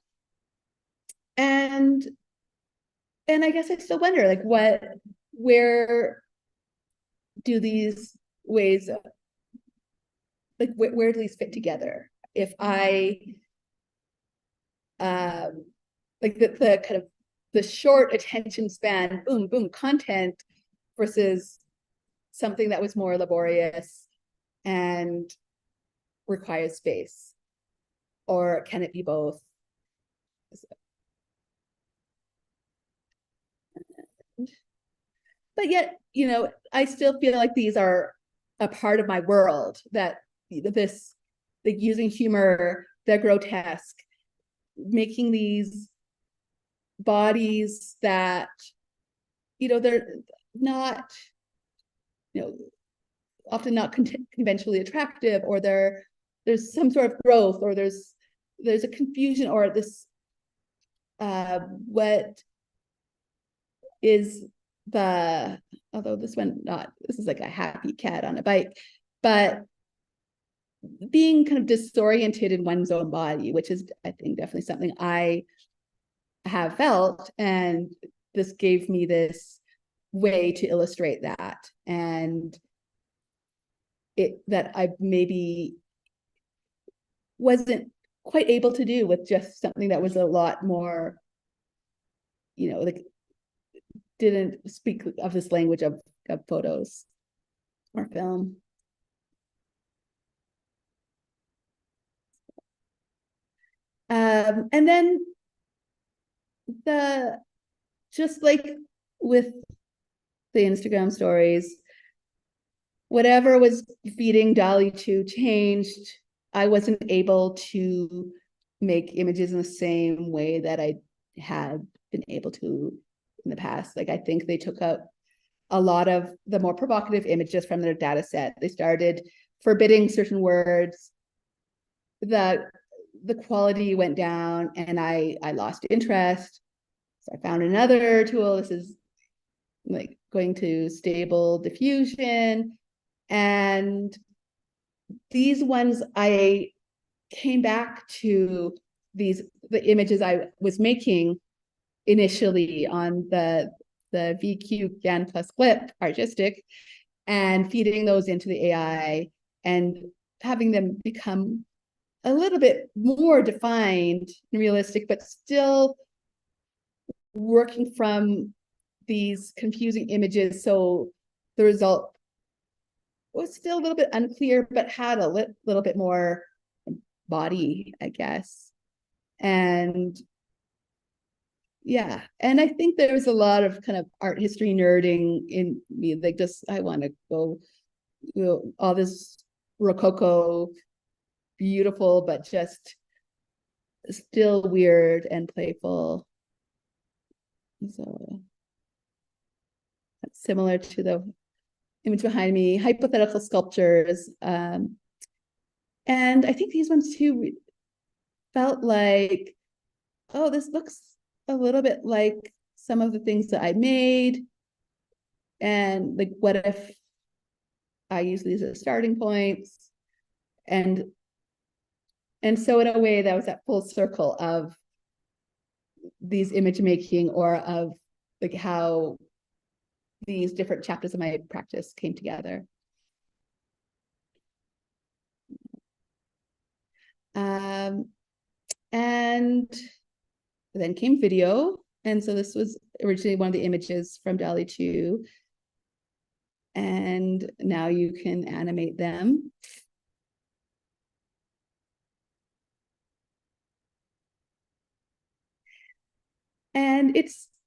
I guess I still wonder, like, where do these ways, like, where do these fit together? If I like the kind of the short attention span, boom, boom, content, versus something that was more laborious and requires space, or can it be both? But yet, I still feel like these are a part of my world, that this, like, using humor, the grotesque, making these bodies that, they're not, often not conventionally attractive, or there's some sort of growth, or there's a confusion, or this what is the, although this is like a happy cat on a bike, but being kind of disoriented in one's own body, which is, I think, definitely something I have felt, and this gave me this way to illustrate that, and that I maybe wasn't quite able to do with just something that was a lot more, like didn't speak of this language of photos or film. And then just like with the Instagram stories, whatever was feeding DALL-E 2 changed. I wasn't able to make images in the same way that I had been able to in the past. Like, I think they took out a lot of the more provocative images from their data set. They started forbidding certain words. The quality went down, and I lost interest. So I found another tool. This is like going to stable diffusion. And these ones, I came back to the images I was making initially on the VQ GAN plus Clip artistic, and feeding those into the AI and having them become a little bit more defined and realistic, but still working from these confusing images. So the result was still a little bit unclear, but had a little bit more body, I guess. And yeah, and I think there was a lot of kind of art history nerding in me, like just, I want to go, all this Rococo, beautiful, but just still weird and playful. So that's similar to the image behind me, hypothetical sculptures. And I think these ones too felt like, oh, this looks a little bit like some of the things that I made. And like, what if I use these as starting points? And so in a way, that was that full circle of these image making, or of like how these different chapters of my practice came together. And then came video. And so this was originally one of the images from DALL-E 2. And now you can animate them. And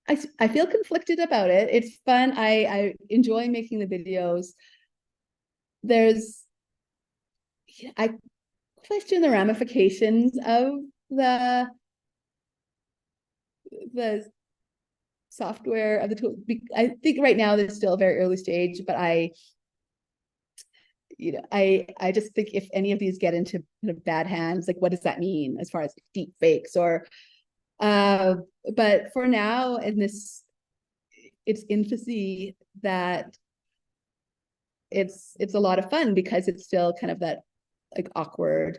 I feel conflicted about it. It's fun. I enjoy making the videos. I question the ramifications of the software of the tool. I think right now it's still a very early stage, but I just think if any of these get into kind of bad hands, like, what does that mean as far as deep fakes or but for now, in its infancy, that it's a lot of fun, because it's still kind of that like awkward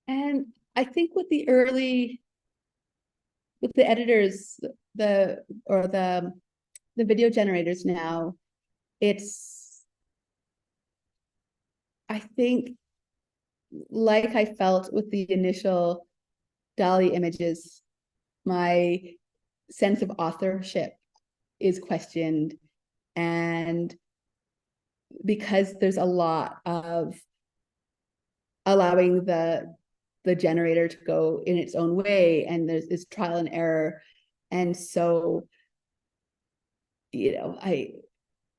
and I think with the editors, the video generators now, it's I think, like I felt with the initial DALL-E images, my sense of authorship is questioned. And because there's a lot of allowing the generator to go in its own way, and there's this trial and error. And so, I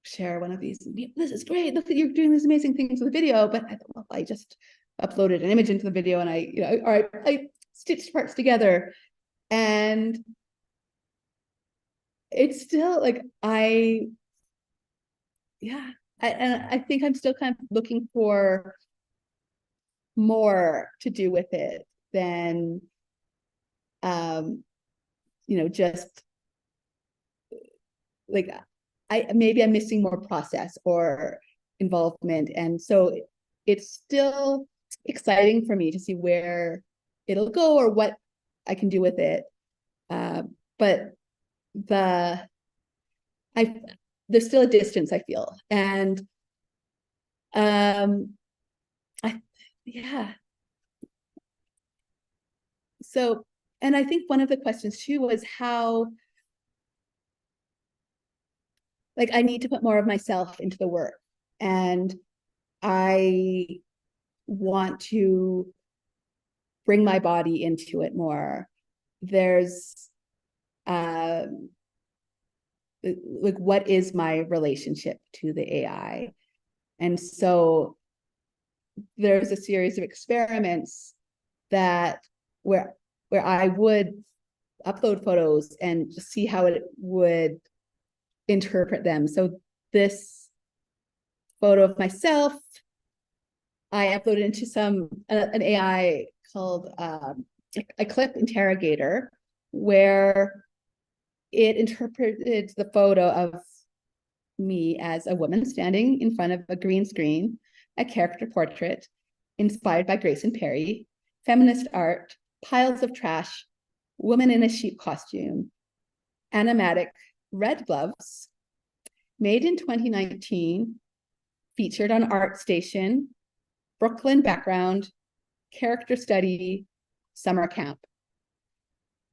share one of these, this is great, look, you're doing these amazing things with the video, but I thought, well, I just uploaded an image into the video and I stitched parts together, and it's still like, I think I'm still kind of looking for more to do with it than just like, maybe I'm missing more process or involvement. And so it's still exciting for me to see where it'll go or what I can do with it. But there's still a distance, I feel. And so, and I think one of the questions too was how, like, I need to put more of myself into the work, and I want to bring my body into it more. There's like, what is my relationship to the AI? And so there's a series of experiments that where I would upload photos and see how it would interpret them. So this photo of myself, I uploaded into an AI called a clip interrogator, where it interpreted the photo of me as a woman standing in front of a green screen, a character portrait inspired by Grace and Perry, feminist art, piles of trash, woman in a sheep costume, animatic, red gloves, made in 2019, featured on ArtStation, Brooklyn background, character study, summer camp.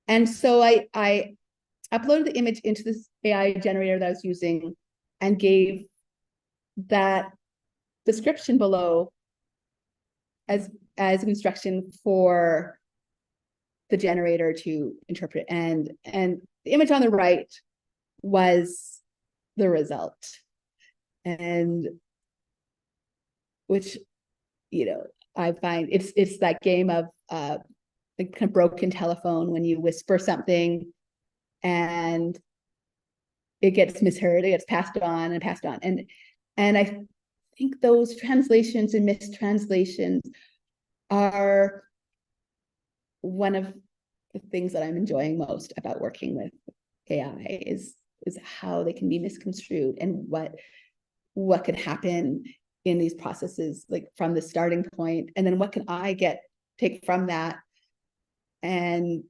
And so I uploaded the image into this AI generator that I was using and gave that description below as an instruction for the generator to interpret. And the image on the right was the result. And which, I find it's that game of like kind of broken telephone, when you whisper something and it gets misheard, it gets passed on and passed on. And I think those translations and mistranslations are one of the things that I'm enjoying most about working with AI is how they can be misconstrued, and what could happen in these processes, like from the starting point, and then what can I take from that, and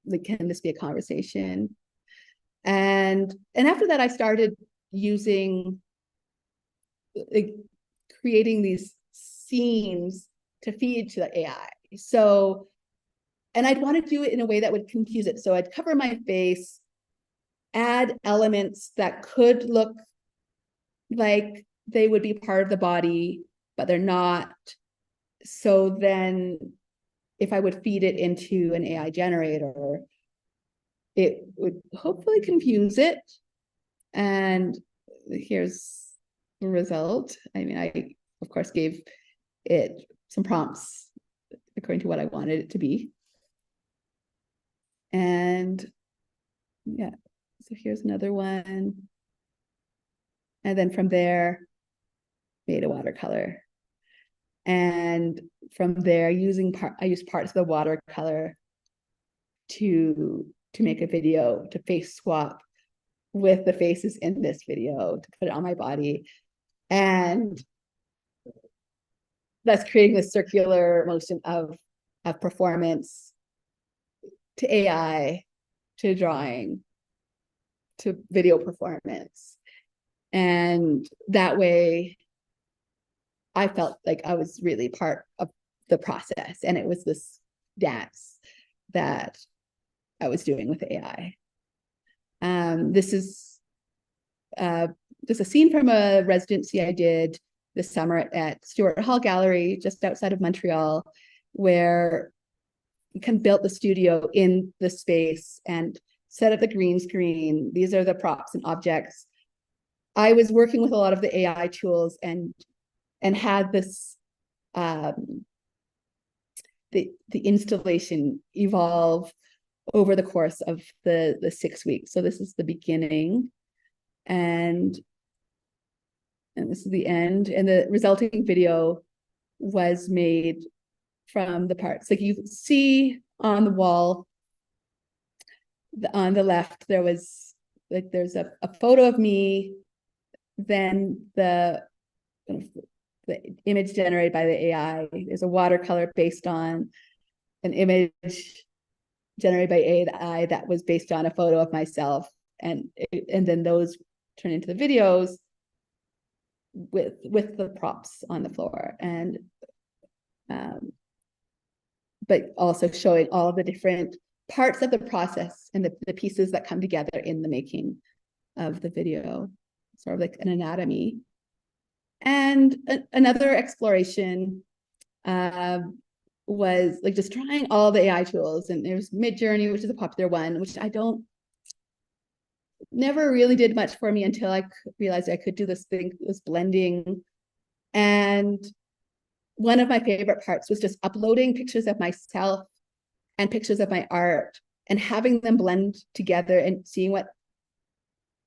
like, can this be a conversation? And after that, I started using, like, creating these scenes to feed to the AI. So, and I'd want to do it in a way that would confuse it. So I'd cover my face, add elements that could look like they would be part of the body, but they're not. So then if I would feed it into an AI generator, it would hopefully confuse it. And here's the result. I mean, I, of course, gave it some prompts according to what I wanted it to be. And yeah, so here's another one. And then from there, made a watercolor. And from there, I used parts of the watercolor to make a video, to face swap with the faces in this video, to put it on my body. And that's creating this circular motion of performance to AI, to drawing, to video performance. And that way I felt like I was really part of the process, and it was this dance that I was doing with AI. This is just a scene from a residency I did this summer at Stuart Hall Gallery, just outside of Montreal, where you can build the studio in the space and set up the green screen. These are the props and objects. I was working with a lot of the AI tools and had this the installation evolve over the course of the 6 weeks. So this is the beginning, and this is the end, and the resulting video was made from the parts. Like you see on the wall, on the left, there was like there's a photo of me, then the image generated by the AI. There's a watercolor based on an image generated by AI that was based on a photo of myself, and then those turn into the videos with the props on the floor, and but also showing all of the different parts of the process and the pieces that come together in the making of the video, sort of like an anatomy. And another exploration was like just trying all the AI tools, and there's Midjourney, which is a popular one, which I never really did much for me until I realized I could do this thing, this blending. And one of my favorite parts was just uploading pictures of myself and pictures of my art and having them blend together and seeing what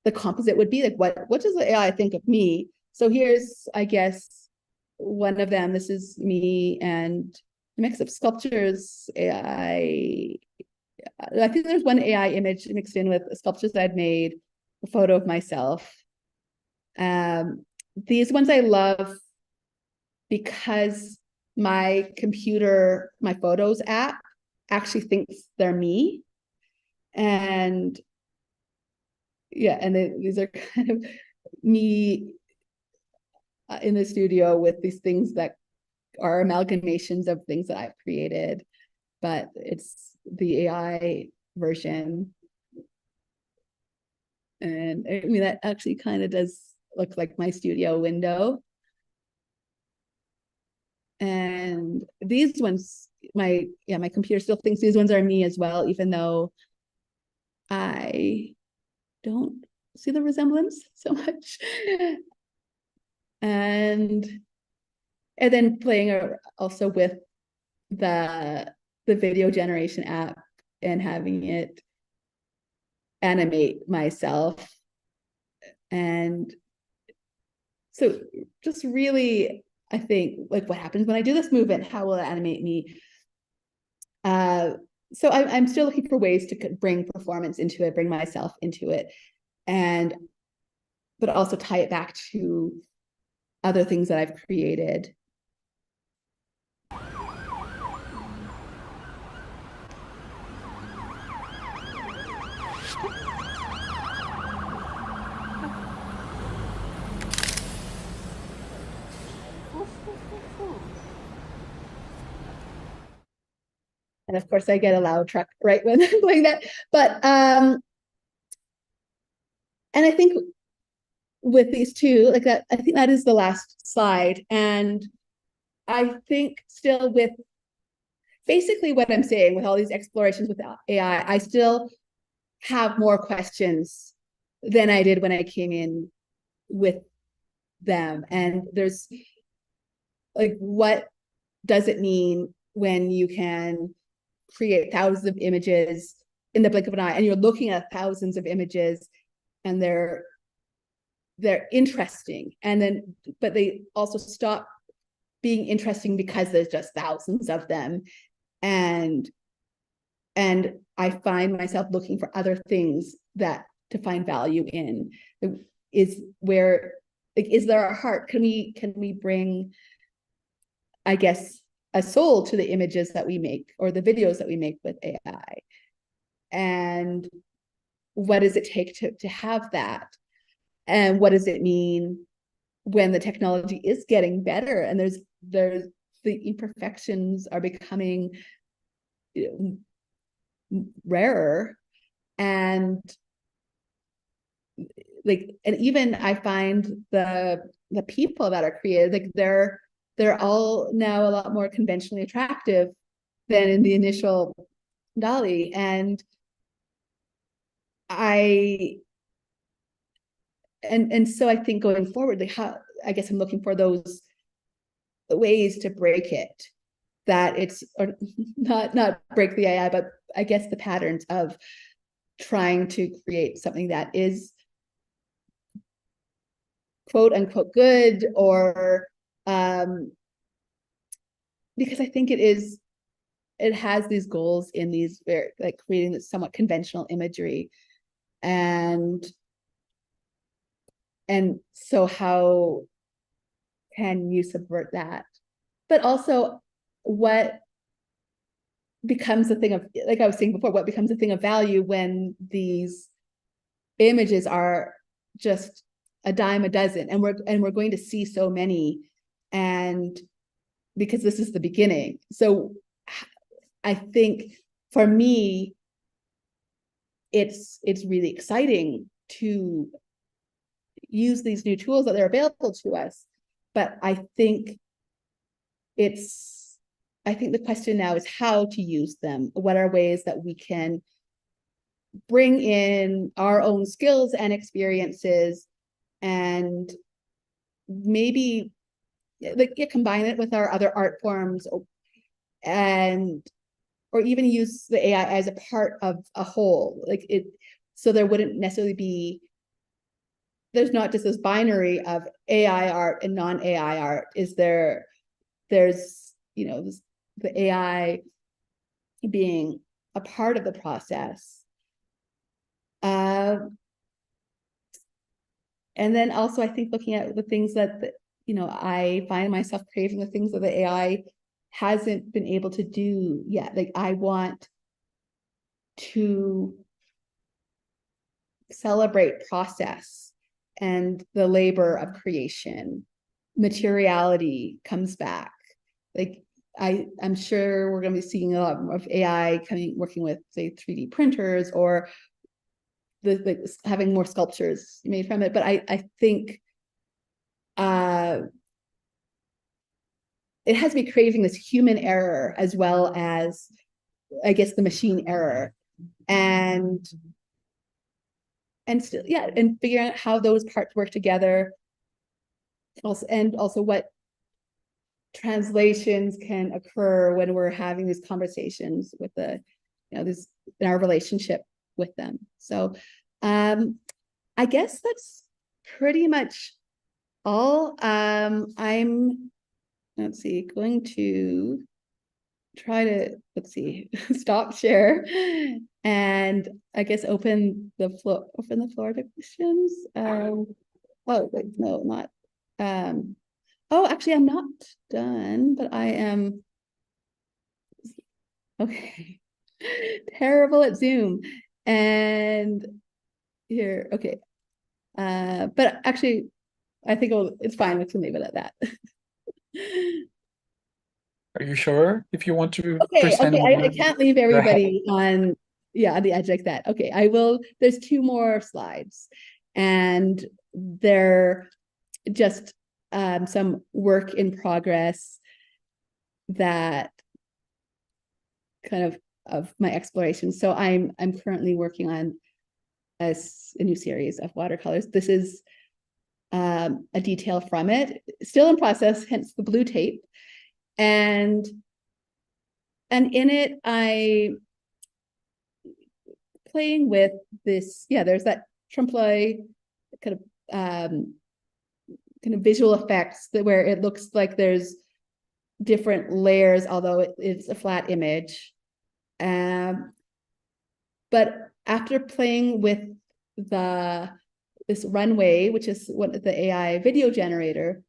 the composite would be like. What does the AI think of me? So here's, I guess, one of them. This is me and a mix of sculptures, AI. I think there's one AI image mixed in with sculptures I'd made, a photo of myself. These ones I love because my computer, my Photos app, actually thinks they're me. And yeah, and these are kind of me in the studio with these things that are amalgamations of things that I've created, but it's the AI version. And I mean, that actually kind of does look like my studio window. And these ones, my computer still thinks these ones are me as well, even though I don't see the resemblance so much. And then playing also with the video generation app and having it animate myself. And so just really, I think, like, what happens when I do this movement? How will it animate me? So I'm still looking for ways to bring performance into it, bring myself into it, but also tie it back to other things that I've created. And of course, I get a loud truck right when I'm playing that. But and I think with these two, like that, I think that is the last slide. And I think still with basically what I'm saying with all these explorations with AI, I still have more questions than I did when I came in with them. And there's like, what does it mean when you can create thousands of images in the blink of an eye, and you're looking at thousands of images, and they're interesting, and then but they also stop being interesting because there's just thousands of them, and I find myself looking for other things that to find value in. Is where, like, is there a heart? Can we bring, I guess, a soul to the images that we make or the videos that we make with AI? And what does it take to have that? And what does it mean when the technology is getting better and there's the imperfections are becoming rarer, and like, and even I find the people that are creative, like they're all now a lot more conventionally attractive than in the initial Dolly. And so I think going forward, like how, I guess I'm looking for those ways to break it, that it's, or not break the AI, but I guess the patterns of trying to create something that is quote unquote good, or because I think it has these goals in these very, like, creating this somewhat conventional imagery, and so how can you subvert that? But also, what becomes a thing of, like I was saying before, what becomes a thing of value when these images are just a dime a dozen, and we're going to see so many, and because this is the beginning. So I think for me, it's really exciting to use these new tools that are available to us. But I think the question now is how to use them. What are ways that we can bring in our own skills and experiences, and maybe like combine it with our other art forms, or even use the AI as a part of a whole, like it, so there wouldn't necessarily be, there's not just this binary of AI art and non-AI art. There's the AI being a part of the process. And then also I think looking at the things that I find myself craving, the things that the AI hasn't been able to do yet. Like, I want to celebrate process and the labor of creation. Materiality comes back. Like, I'm sure we're going to be seeing a lot of AI working with, say, 3D printers, or having more sculptures made from it. But I think it has to be craving this human error as well as, I guess, the machine error, and still, yeah, and figuring out how those parts work together. And also what translations can occur when we're having these conversations with this in our relationship with them. So I guess that's pretty much all. I'm going to try to, stop share, and I guess open the floor to questions. Oh, wait, no, not. Oh, actually, I'm not done, but I am. Okay. Terrible at Zoom. And here, okay. But actually, I think it's fine. We can leave it at that. Are you sure if you want to present? Okay, I can't leave everybody on the edge like that. Okay, I will. There's 2 more slides, and they're just some work in progress that kind of my exploration. So I'm currently working on a new series of watercolors. This is a detail from it, still in process, hence the blue tape. And in it, I playing with this, there's that trompe-l'oeil kind of visual effects where it looks like there's different layers, although it's a flat image. But after playing with this runway, which is the AI video generator,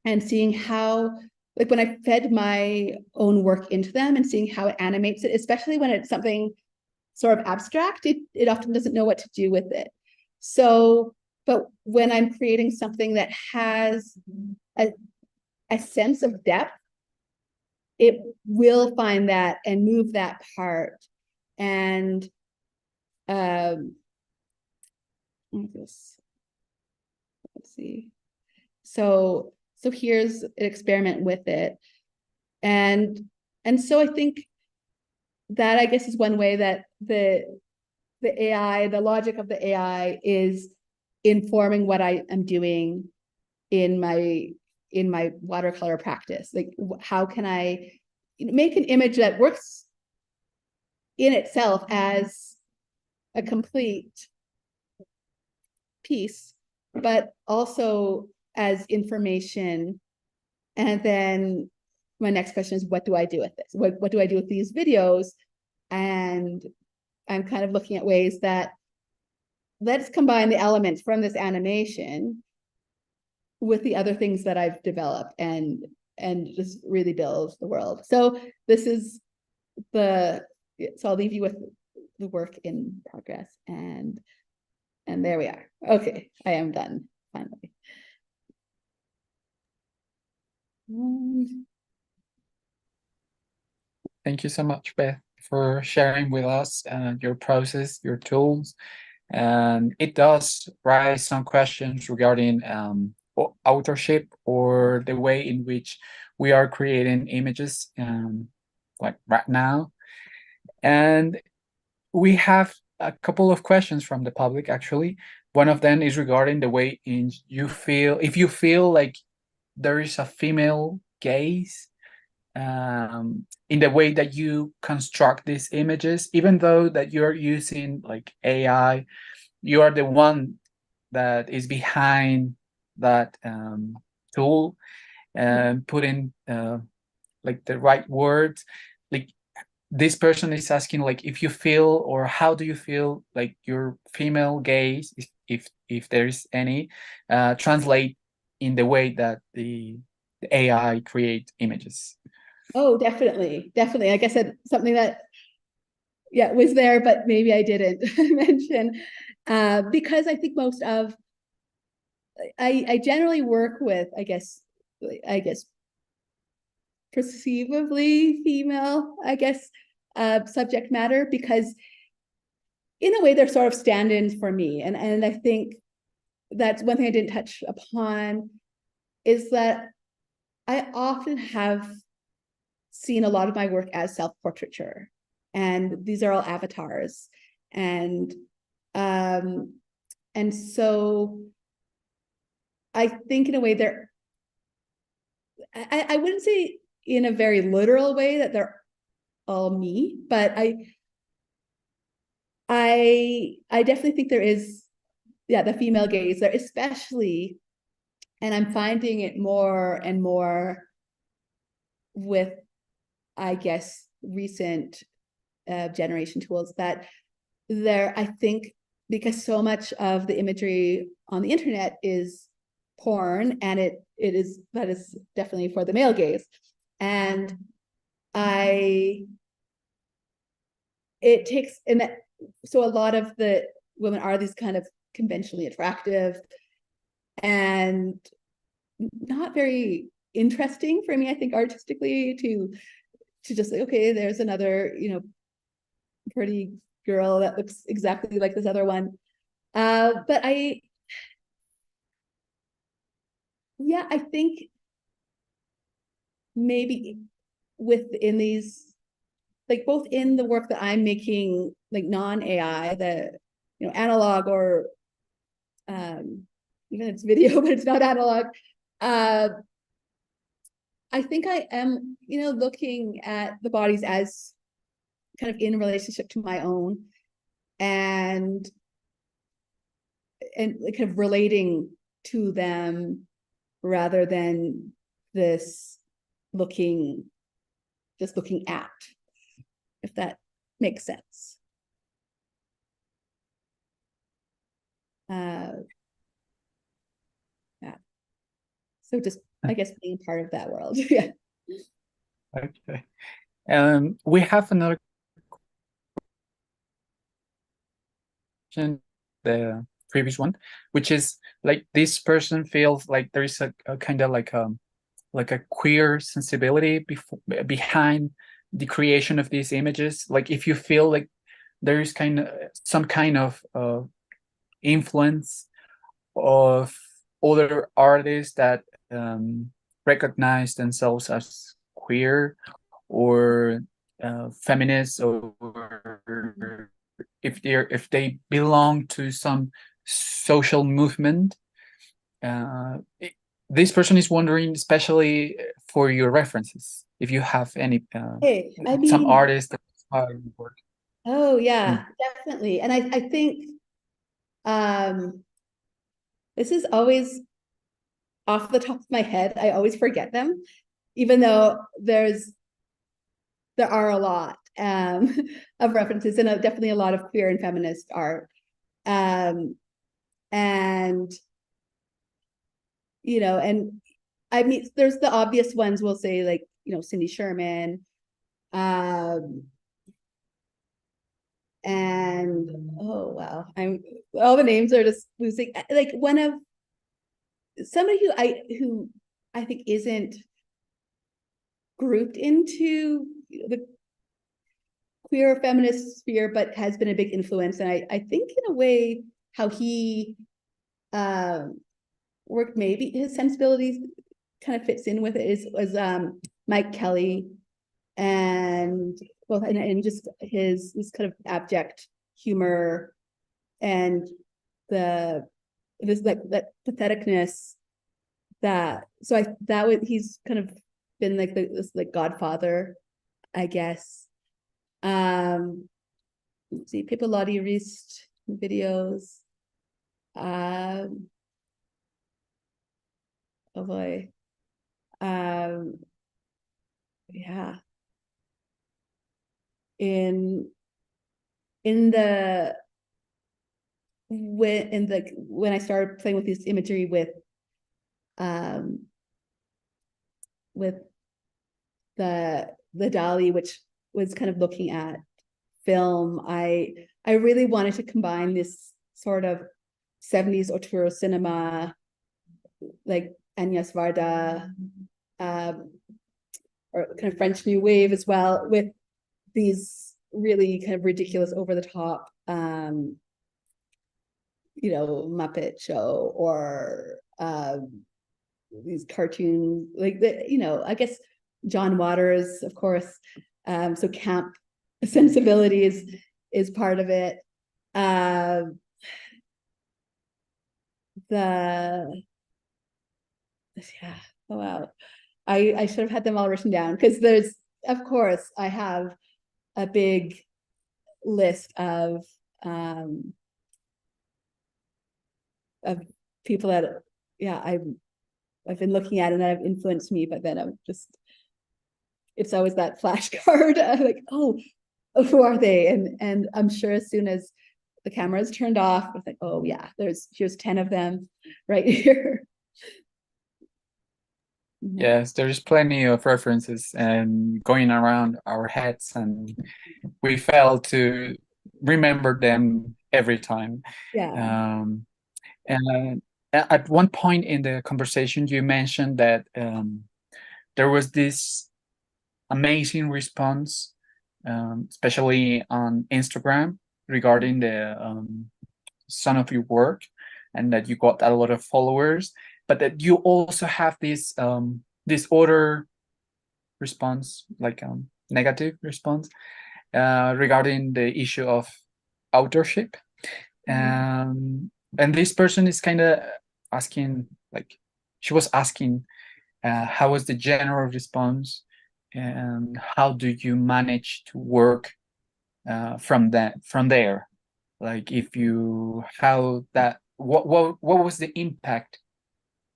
and seeing how, like, when I fed my own work into them and seeing how it animates it, especially when it's something sort of abstract, it often doesn't know what to do with it. So but when I'm creating something that has a sense of depth, it will find that and move that part. And let's see. So here's an experiment with it. And so I think that, I guess, is one way that the AI, the logic of the AI is informing what I am doing in my watercolor practice. Like, how can I make an image that works in itself as a complete piece, but also as information. And then my next question is, what do I do with this? What do I do with these videos? And I'm kind of looking at ways that let's combine the elements from this animation with the other things that I've developed and just really build the world. So this is so I'll leave you with the work in progress, and there we are. Okay, I am done finally. Thank you so much, Beth, for sharing with us your process, your tools. And it does raise some questions regarding authorship, or the way in which we are creating images like right now. And we have a couple of questions from the public, actually. One of them is regarding the way in if you feel like there is a female gaze in the way that you construct these images, even though that you're using like AI, you are the one that is behind that tool and putting like the right words. Like, this person is asking, like, if you feel, or how do you feel like your female gaze, if there is any, translate in the way that the AI create images. Oh, definitely. Like I said, something that was there, but maybe I didn't mention, because I think most of I generally work with, I guess perceivably female, subject matter, because in a way they're sort of stand-ins for me. And I think that's one thing I didn't touch upon, is that I often have seen a lot of my work as self-portraiture, and these are all avatars. And so I think in a way I wouldn't say in a very literal way that they're all me, but I definitely think there is, the female gaze there, especially, and I'm finding it more and more with, I guess, recent generation tools, that I think, because so much of the imagery on the internet is porn, and that is definitely for the male gaze. And so a lot of the women are these kind of conventionally attractive and not very interesting for me, I think, artistically, to just like, okay, there's another, pretty girl that looks exactly like this other one. But I think maybe within these, like, both in the work that I'm making, like non-AI, the analog, or even it's video, but it's not analog. I think I am, looking at the bodies as kind of in relationship to my own, and kind of relating to them, rather than this just looking at, if that makes sense. So just, I guess, being part of that world. Yeah. Okay. We have another question. previous one, which is like this person feels like there is a kind of like a queer sensibility behind the creation of these images. Like if you feel like there is some kind of influence of other artists that recognize themselves as queer or feminist, or if they belong to some social movement. This person is wondering, especially for your references, if you have any Hey, I some mean, artists that inspire your work. oh yeah, definitely. And I think this is always off the top of my head. I always forget them, even though there are a lot of references, and definitely a lot of queer and feminist art. And you know, and I mean, there's the obvious ones, we'll say, like, you know, Cindy Sherman, and oh wow, all the names are just losing. Like one of somebody who I think isn't grouped into the queer feminist sphere, but has been a big influence. And I think in a way how he worked, maybe his sensibilities kind of fits in with it, was Mike Kelly, and well, and just his kind of abject humor and this like that patheticness he's kind of been like this like godfather, I guess. Let's see, Pipolotti Rist videos. Oh boy. Yeah. When I started playing with this imagery with the Dali, which was kind of looking at film, I really wanted to combine this sort of 70s auteur cinema, like Agnes Varda, or kind of French New Wave as well, with these really kind of ridiculous, over the top, you know, Muppet Show, or these cartoons, like the, you know, I guess John Waters, of course. So camp sensibilities is part of it. Yeah, oh wow. I should have had them all written down, because there's, of course, I have a big list of people that, yeah, I've been looking at and that have influenced me, but then I'm just, it's always that flashcard of like, oh, who are they? And I'm sure as soon as the camera is turned off, it's like, oh yeah, here's 10 of them right here. Yes, there's plenty of references and going around our heads, and we fail to remember them every time. Yeah. And at one point in the conversation, you mentioned that there was this amazing response, especially on Instagram, regarding the son of your work, and that you got a lot of followers, but that you also have this other response, like negative response, regarding the issue of authorship. And this person is kind of asking, like, she was asking, how was the general response, and how do you manage to work from there? Like, if you, how that, what was the impact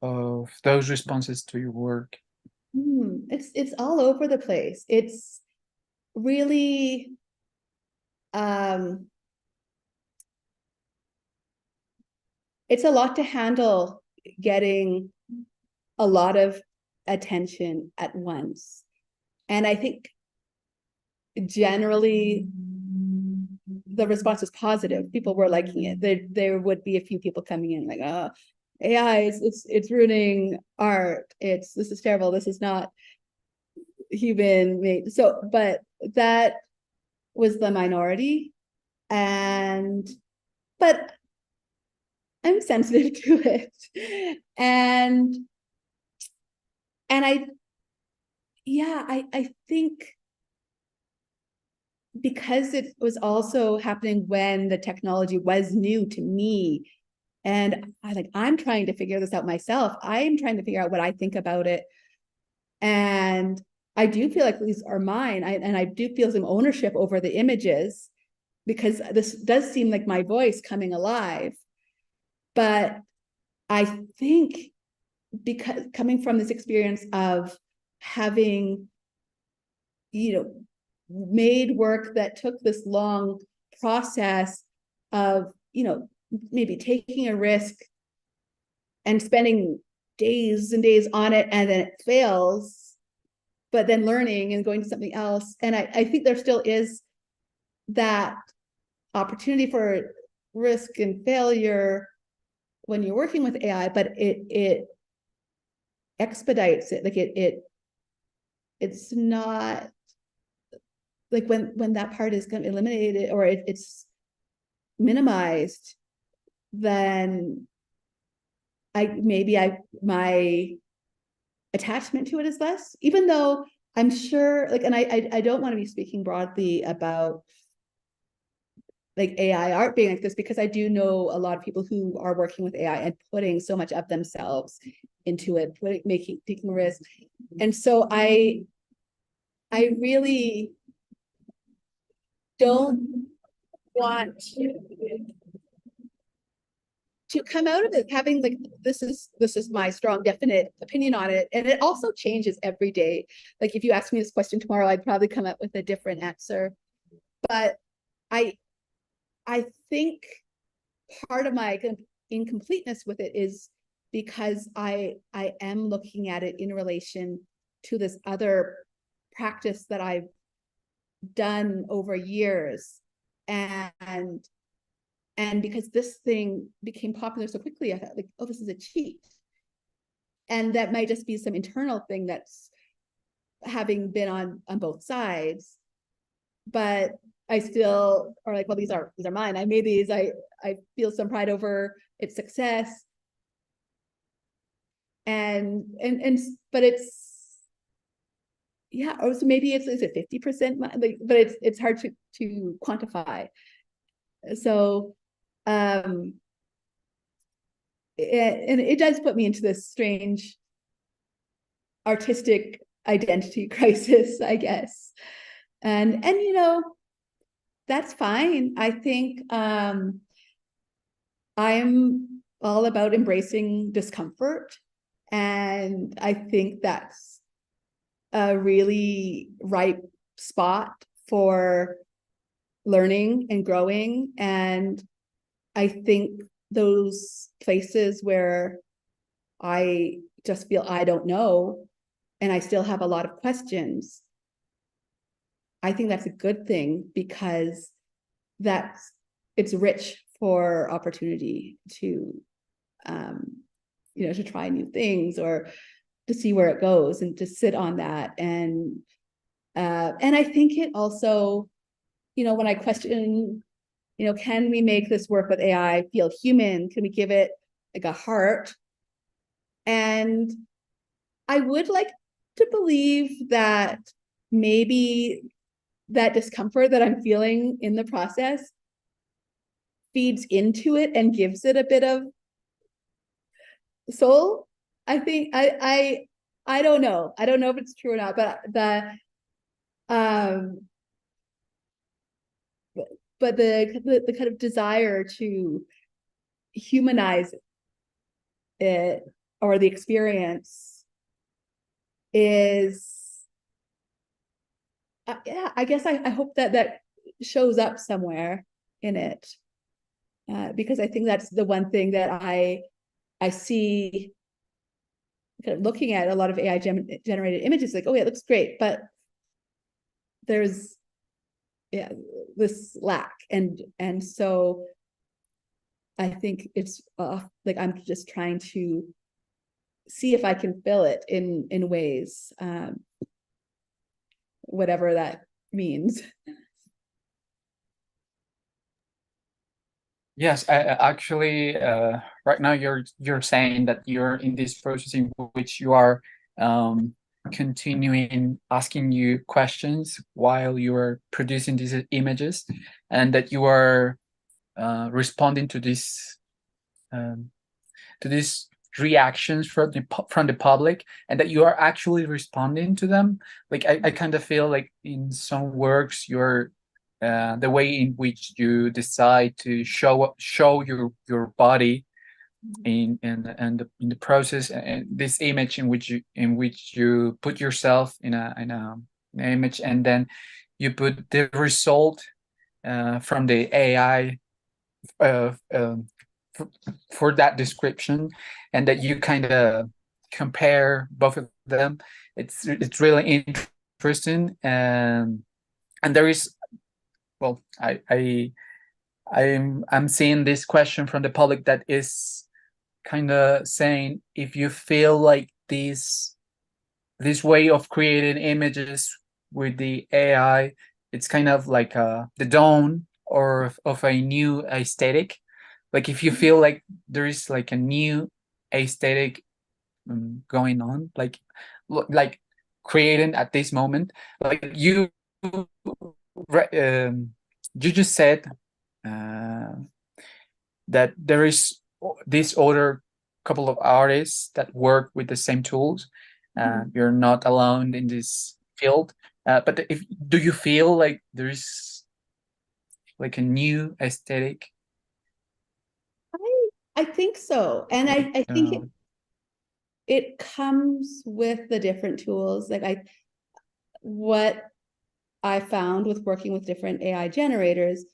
of those responses to your work? It's all over the place. It's really it's a lot to handle, getting a lot of attention at once. And I think generally the response was positive. People were liking it. There would be a few people coming in like, oh, AI it's ruining art. This is terrible. This is not human made. So, but that was the minority. But I'm sensitive to it. And I think because it was also happening when the technology was new to me, and I'm trying to figure this out myself. I'm trying to figure out what I think about it. And I do feel like these are mine. And I do feel some ownership over the images, because this does seem like my voice coming alive. But I think because coming from this experience of having, made work that took this long process of, maybe taking a risk and spending days and days on it, and then it fails, but then learning and going to something else. And I think there still is that opportunity for risk and failure when you're working with AI, but it expedites it. Like it's not like when that part is going to eliminate it, or it's minimized, then my attachment to it is less, even though I'm sure, and I don't want to be speaking broadly about like AI art being like this, because I do know a lot of people who are working with AI and putting so much of themselves into it, taking risks. And so I really don't want to come out of it having like, this is my strong, definite opinion on it. And it also changes every day. Like if you ask me this question tomorrow, I'd probably come up with a different answer. But I think part of my incompleteness with it is because I am looking at it in relation to this other practice that I've done over years. And because this thing became popular so quickly, I thought like, oh, this is a cheat. And that might just be some internal thing that's having been on both sides. But I still are like, well, these are mine. I made these. I feel some pride over its success. But it's, yeah, or so maybe is it 50%, like, but it's hard to quantify. So and it does put me into this strange artistic identity crisis, I guess. And that's fine. I think I'm all about embracing discomfort. And I think that's a really ripe spot for learning and growing. And I think those places where I just feel I don't know, and I still have a lot of questions, I think that's a good thing, because it's rich for opportunity to to try new things, or to see where it goes, and to sit on that. And I think it also, when I question, can we make this work with AI feel human? Can we give it like a heart? And I would like to believe that maybe that discomfort that I'm feeling in the process feeds into it and gives it a bit of soul. I think I don't know. I don't know if it's true or not, but the kind of desire to humanize it, or the experience, is yeah, I guess I hope that shows up somewhere in it, because I think that's the one thing that I see kind of looking at a lot of AI generated images, like, oh yeah, it looks great, but there's this lack. And so I think it's like I'm just trying to see if I can fill it in ways, whatever that means. Yes, actually, right now you're saying that you're in this process in which you are continuing asking you questions while you are producing these images, and that you are responding to these reactions from the public, and that you are actually responding to them. Like I kind of feel like in some works you're the way in which you decide to show your body in the process, and this image in which you put yourself in an image, and then you put the result from the AI for that description, and that you kind of compare both of them. It's really interesting, and there is, well, I'm seeing this question from the public that is kind of saying, if you feel like this way of creating images with the AI, it's kind of like the dawn or of a new aesthetic. Like if you feel like there is like a new aesthetic going on, like creating at this moment, like you just said that there is this other couple of artists that work with the same tools. You're not alone in this field. But do you feel like there is like a new aesthetic? I think so. And I think it comes with the different tools. Like what I found with working with different AI generators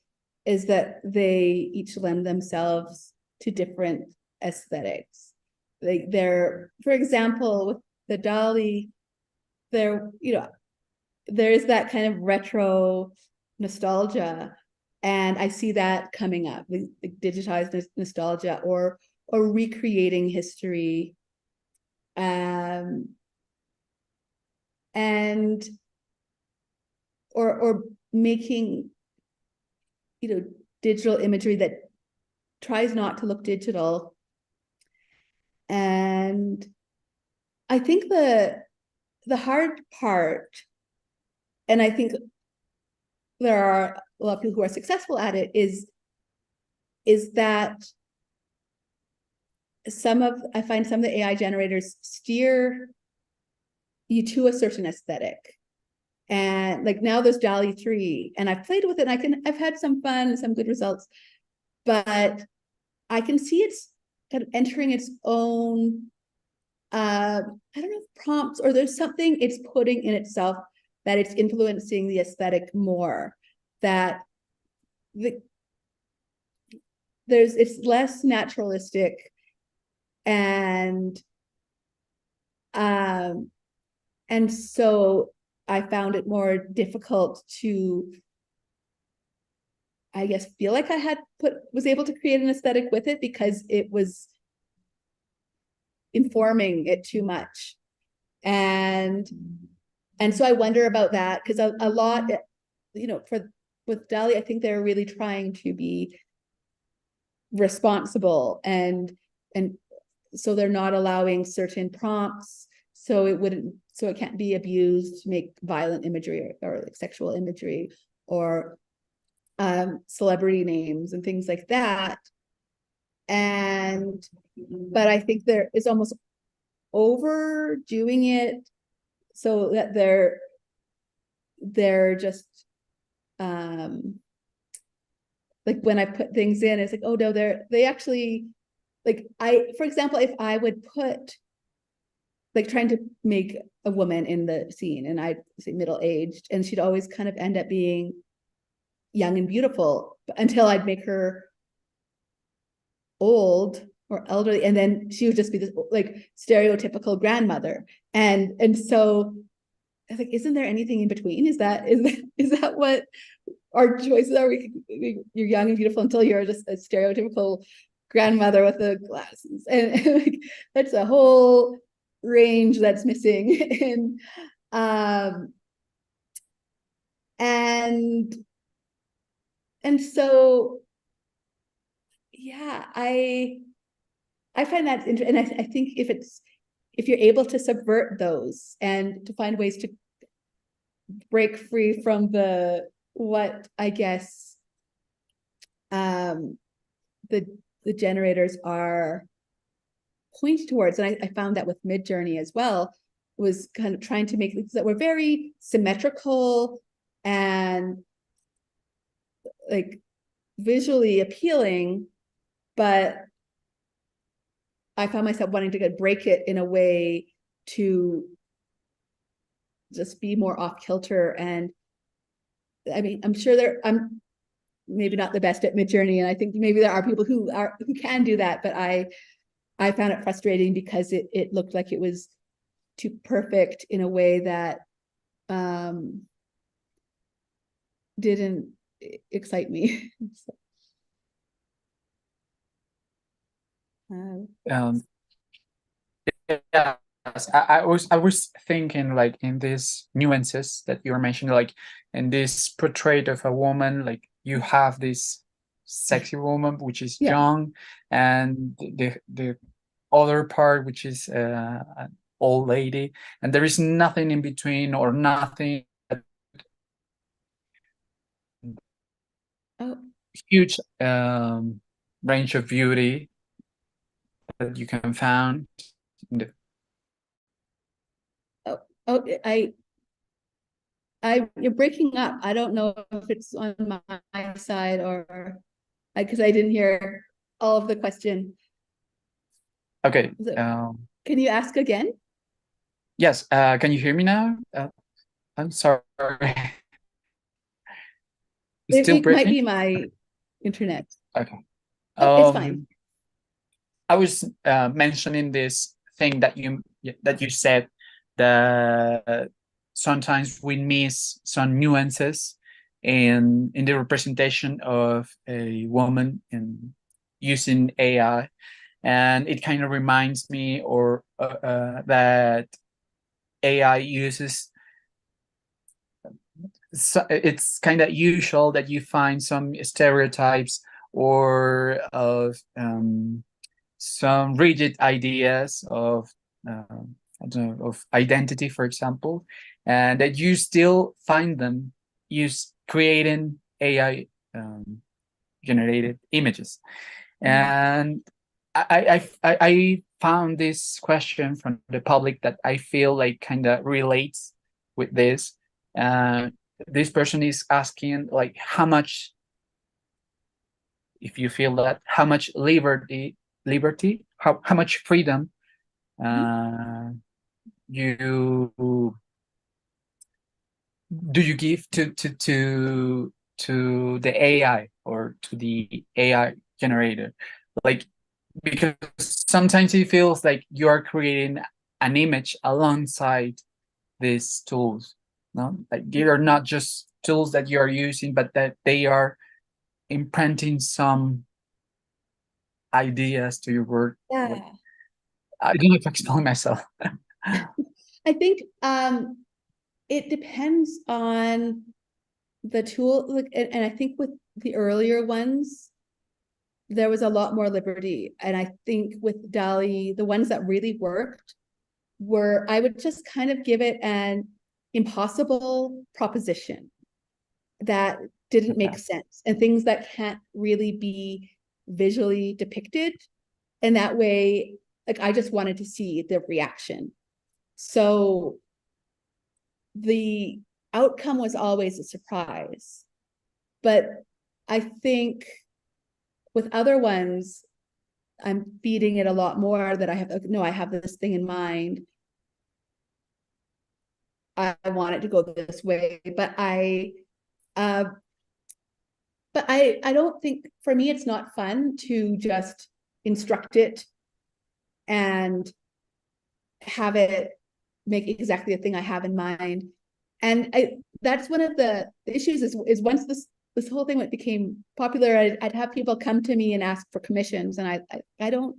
is that they each lend themselves to different aesthetics. Like for example, with the DALL-E, there is that kind of retro nostalgia, and I see that coming up, the digitized nostalgia, or recreating history, and or making digital imagery that tries not to look digital. And I think the hard part, and I think there are a lot of people who are successful at it, is that I find some of the AI generators steer you to a certain aesthetic. And like now there's DALL-E 3, and I've played with it, and I've had some fun, some good results, but I can see it's kind of entering its own, I don't know if prompts, or there's something it's putting in itself that it's influencing the aesthetic more, that it's less naturalistic, and so I found it more difficult to, I guess, feel like I was able to create an aesthetic with it, because it was informing it too much. And so I wonder about that, because a lot, with DALL-E, I think they're really trying to be responsible, and so they're not allowing certain prompts, so it can't be abused to make violent imagery or like sexual imagery, or celebrity names and things like that. But I think there is almost overdoing it, so that they're just like when I put things in, it's like, oh no, they actually, like, for example, if I would put, like, trying to make a woman in the scene, and I'd say middle-aged, and she'd always kind of end up being young and beautiful until I'd make her old or elderly, and then she would just be this like stereotypical grandmother. And so I was like, isn't there anything in between? Is that what our choices are you're young and beautiful until you're just a stereotypical grandmother with the glasses, and like, that's a whole range that's missing. And so yeah, I find that interesting, and I think if you're able to subvert those and to find ways to break free from what I guess the generators are pointing towards, and I found that with Midjourney as well, was kind of trying to make things that were very symmetrical and like visually appealing, but I found myself wanting to break it in a way to just be more off kilter. And I mean, I'm sure I'm maybe not the best at Midjourney, and I think maybe there are people who can do that, but I found it frustrating because it looked like it was too perfect in a way that didn't excite me. Yes, I was thinking like in these nuances that you were mentioning, like in this portrait of a woman, like you have this sexy woman which is Yeah. young, and the other part which is an old lady, and there is nothing in between or nothing. Oh, Huge range of beauty that you can find in the you're breaking up. I don't know if it's on my side or because I didn't hear all of the question. Okay. Can you ask again? Yes. Can you hear me now? I'm sorry. It's still It might be breaking? my internet. Okay. Oh, it's fine. I was mentioning this thing that you said, that sometimes we miss some nuances in the representation of a woman in using AI, and it kind of reminds me that AI uses. So it's kind of usual that you find some stereotypes or of some rigid ideas of I don't know, of identity, for example, and that you still find them creating AI generated images. And I found this question from the public that I feel like kind of relates with this. This person is asking like how much, if you feel that, how much liberty, how much freedom you do you give to the AI or to the AI generator, like, because sometimes it feels like you are creating an image alongside these tools, no, like they are not just tools that you are using, but that they are imprinting some ideas to your work. Yeah. I don't know if I explain myself. I think it depends on the tool, and I think with the earlier ones, there was a lot more liberty. And I think with DALL-E, the ones that really worked were, I would just kind of give it an impossible proposition that didn't make sense, and things that can't really be visually depicted. And that way, like, I just wanted to see the reaction. So the outcome was always a surprise. But I think with other ones, I'm feeding it a lot more that I have, no, I have this thing in mind. I want it to go this way, but I don't think, for me, it's not fun to just instruct it and have it make exactly the thing I have in mind. And that's one of the issues is once this whole thing became popular, I'd have people come to me and ask for commissions, and I don't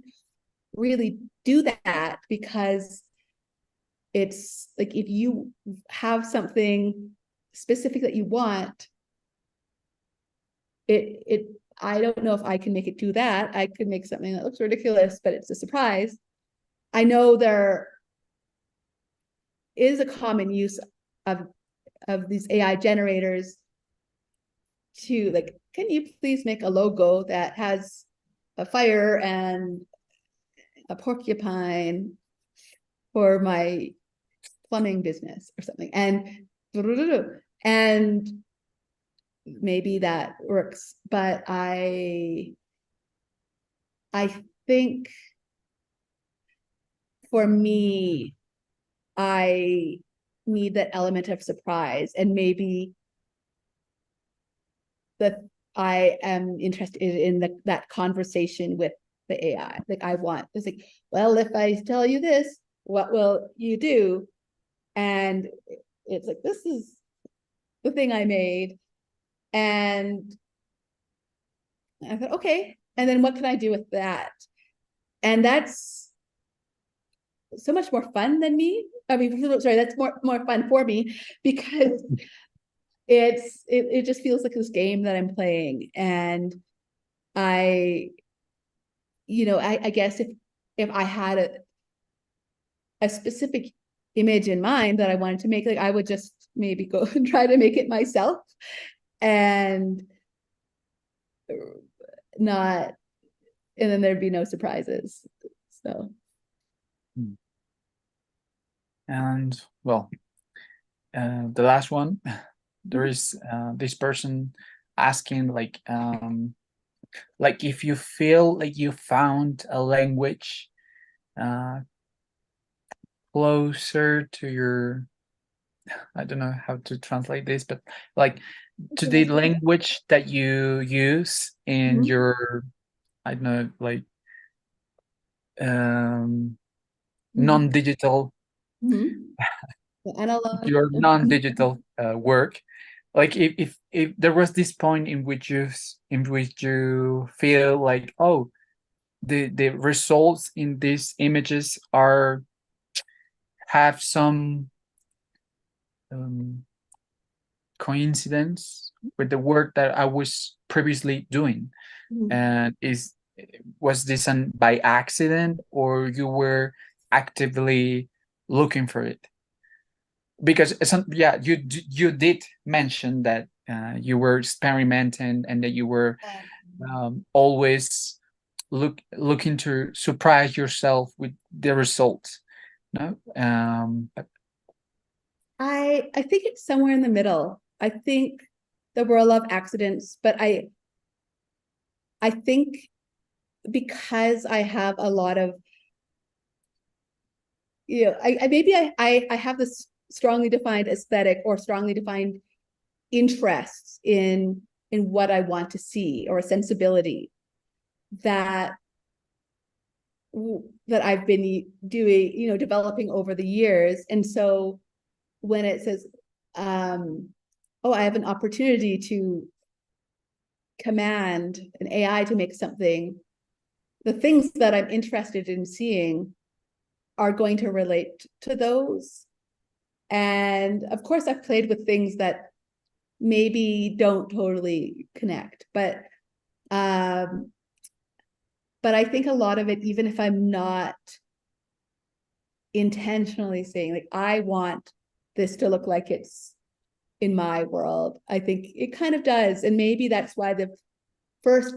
really do that, because it's like, if you have something specific that you want, I don't know if I can make it do that. I could make something that looks ridiculous, but it's a surprise. I know there is a common use of these AI generators to, like, can you please make a logo that has a fire and a porcupine for my plumbing business or something, and maybe that works, but I think for me, I need that element of surprise, and maybe that I am interested in that conversation with the AI. Like, I want, it's like, well, if I tell you this, what will you do? And it's like, this is the thing I made. And I thought, okay, and then what can I do with that? And that's so much more fun than me. I mean, sorry, that's more fun for me, because it just feels like this game that I'm playing. And I guess if I had a specific image in mind that I wanted to make, like, I would just maybe go and try to make it myself, and then there'd be no surprises. So. And well, the last one, there is this person asking, like if you feel like you found a language closer to your, I don't know how to translate this, but like to the language that you use in your, I don't know, like non-digital, analog, your non-digital work. Like if there was this point in which you feel like, oh, the results in these images have some coincidence with the work that I was previously doing, and was this by accident, or you were actively looking for it? Because you did mention that you were experimenting, and that you were always looking to surprise yourself with the results. No, but I think it's somewhere in the middle. I think there were a lot of accidents, but I think because I have a lot of, I have this strongly defined aesthetic or strongly defined interests in what I want to see, or a sensibility that I've been doing, developing over the years. And so when it says, oh, I have an opportunity to command an AI to make something, the things that I'm interested in seeing are going to relate to those. And of course, I've played with things that maybe don't totally connect, but I think a lot of it, even if I'm not intentionally saying, like, I want this to look like it's in my world, I think it kind of does. And maybe that's why the first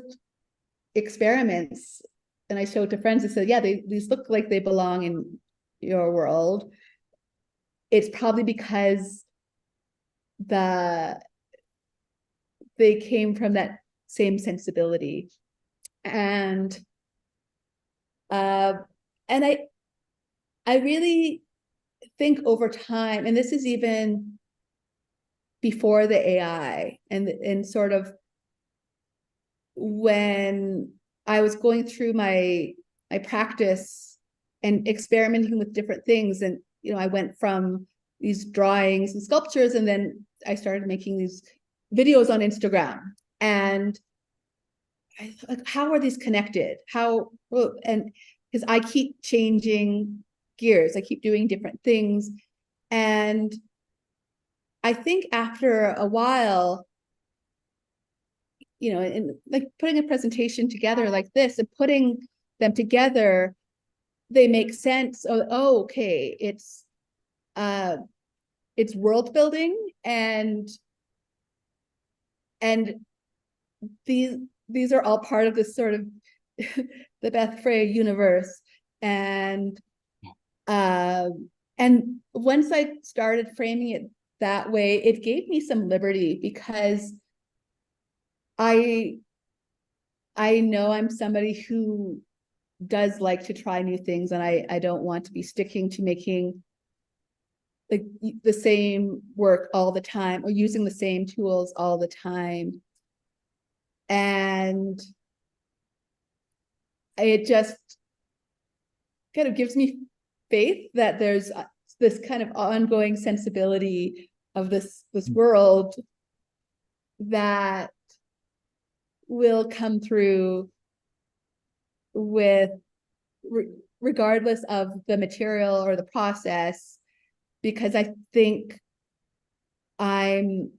experiments, and I showed to friends and said, yeah, these look like they belong in your world. It's probably because they came from that same sensibility. And I really think over time, and this is even before the AI, and sort of when I was going through my practice and experimenting with different things, and I went from these drawings and sculptures, and then I started making these videos on Instagram, and like, how are these connected? How, well, and because I keep changing gears, I keep doing different things. And I think after a while, you know, and like putting a presentation together like this and putting them together, they make sense. Oh, okay, it's world building, and these are all part of this sort of the Beth Frey universe. And once I started framing it that way, it gave me some liberty, because I know I'm somebody who does like to try new things, and I don't want to be sticking to making like the same work all the time or using the same tools all the time. And it just kind of gives me faith that there's this kind of ongoing sensibility of this world that will come through with regardless of the material or the process, because I think I'm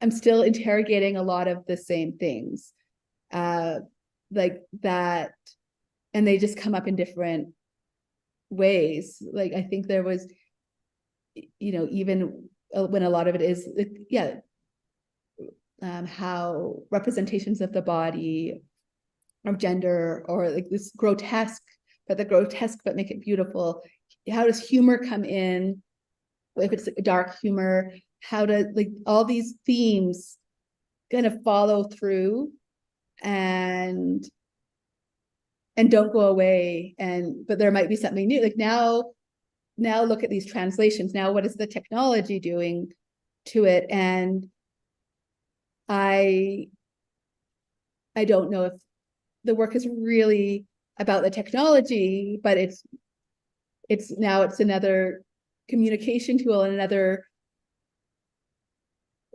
still interrogating a lot of the same things, like that, and they just come up in different ways. Like I think there was, you know, even when a lot of it is, yeah, how representations of the body, of gender, or like this grotesque, but make it beautiful. How does humor come in? If it's dark humor, how to, like, all these themes kind of follow through and don't go away. But there might be something new. Like now look at these translations. Now, what is the technology doing to it? And I don't know if the work is really about the technology, but it's another communication tool and another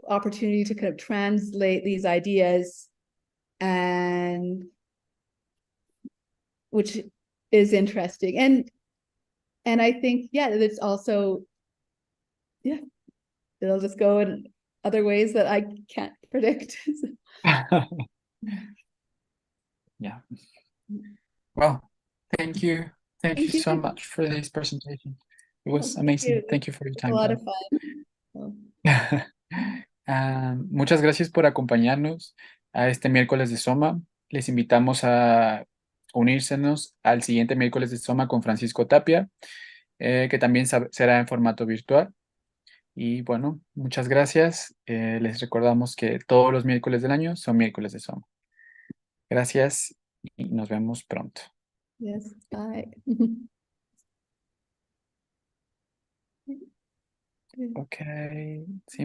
opportunity to kind of translate these ideas, and which is interesting. And I think, yeah, it's also, yeah, it'll just go in other ways that I can't predict. Yeah. Well, thank you. Thank you Thank so you. much for this presentation. It was Thank amazing. you. Thank you for your It's a time. lot of fun. Muchas gracias por acompañarnos a este miércoles de SOMA. Les invitamos a unírsenos al siguiente miércoles de SOMA con Francisco Tapia, que también será en formato virtual. Y bueno, muchas gracias. Les recordamos que todos los miércoles del año son miércoles de SOMA. Gracias y nos vemos pronto. Yes, bye. Ok. Sí.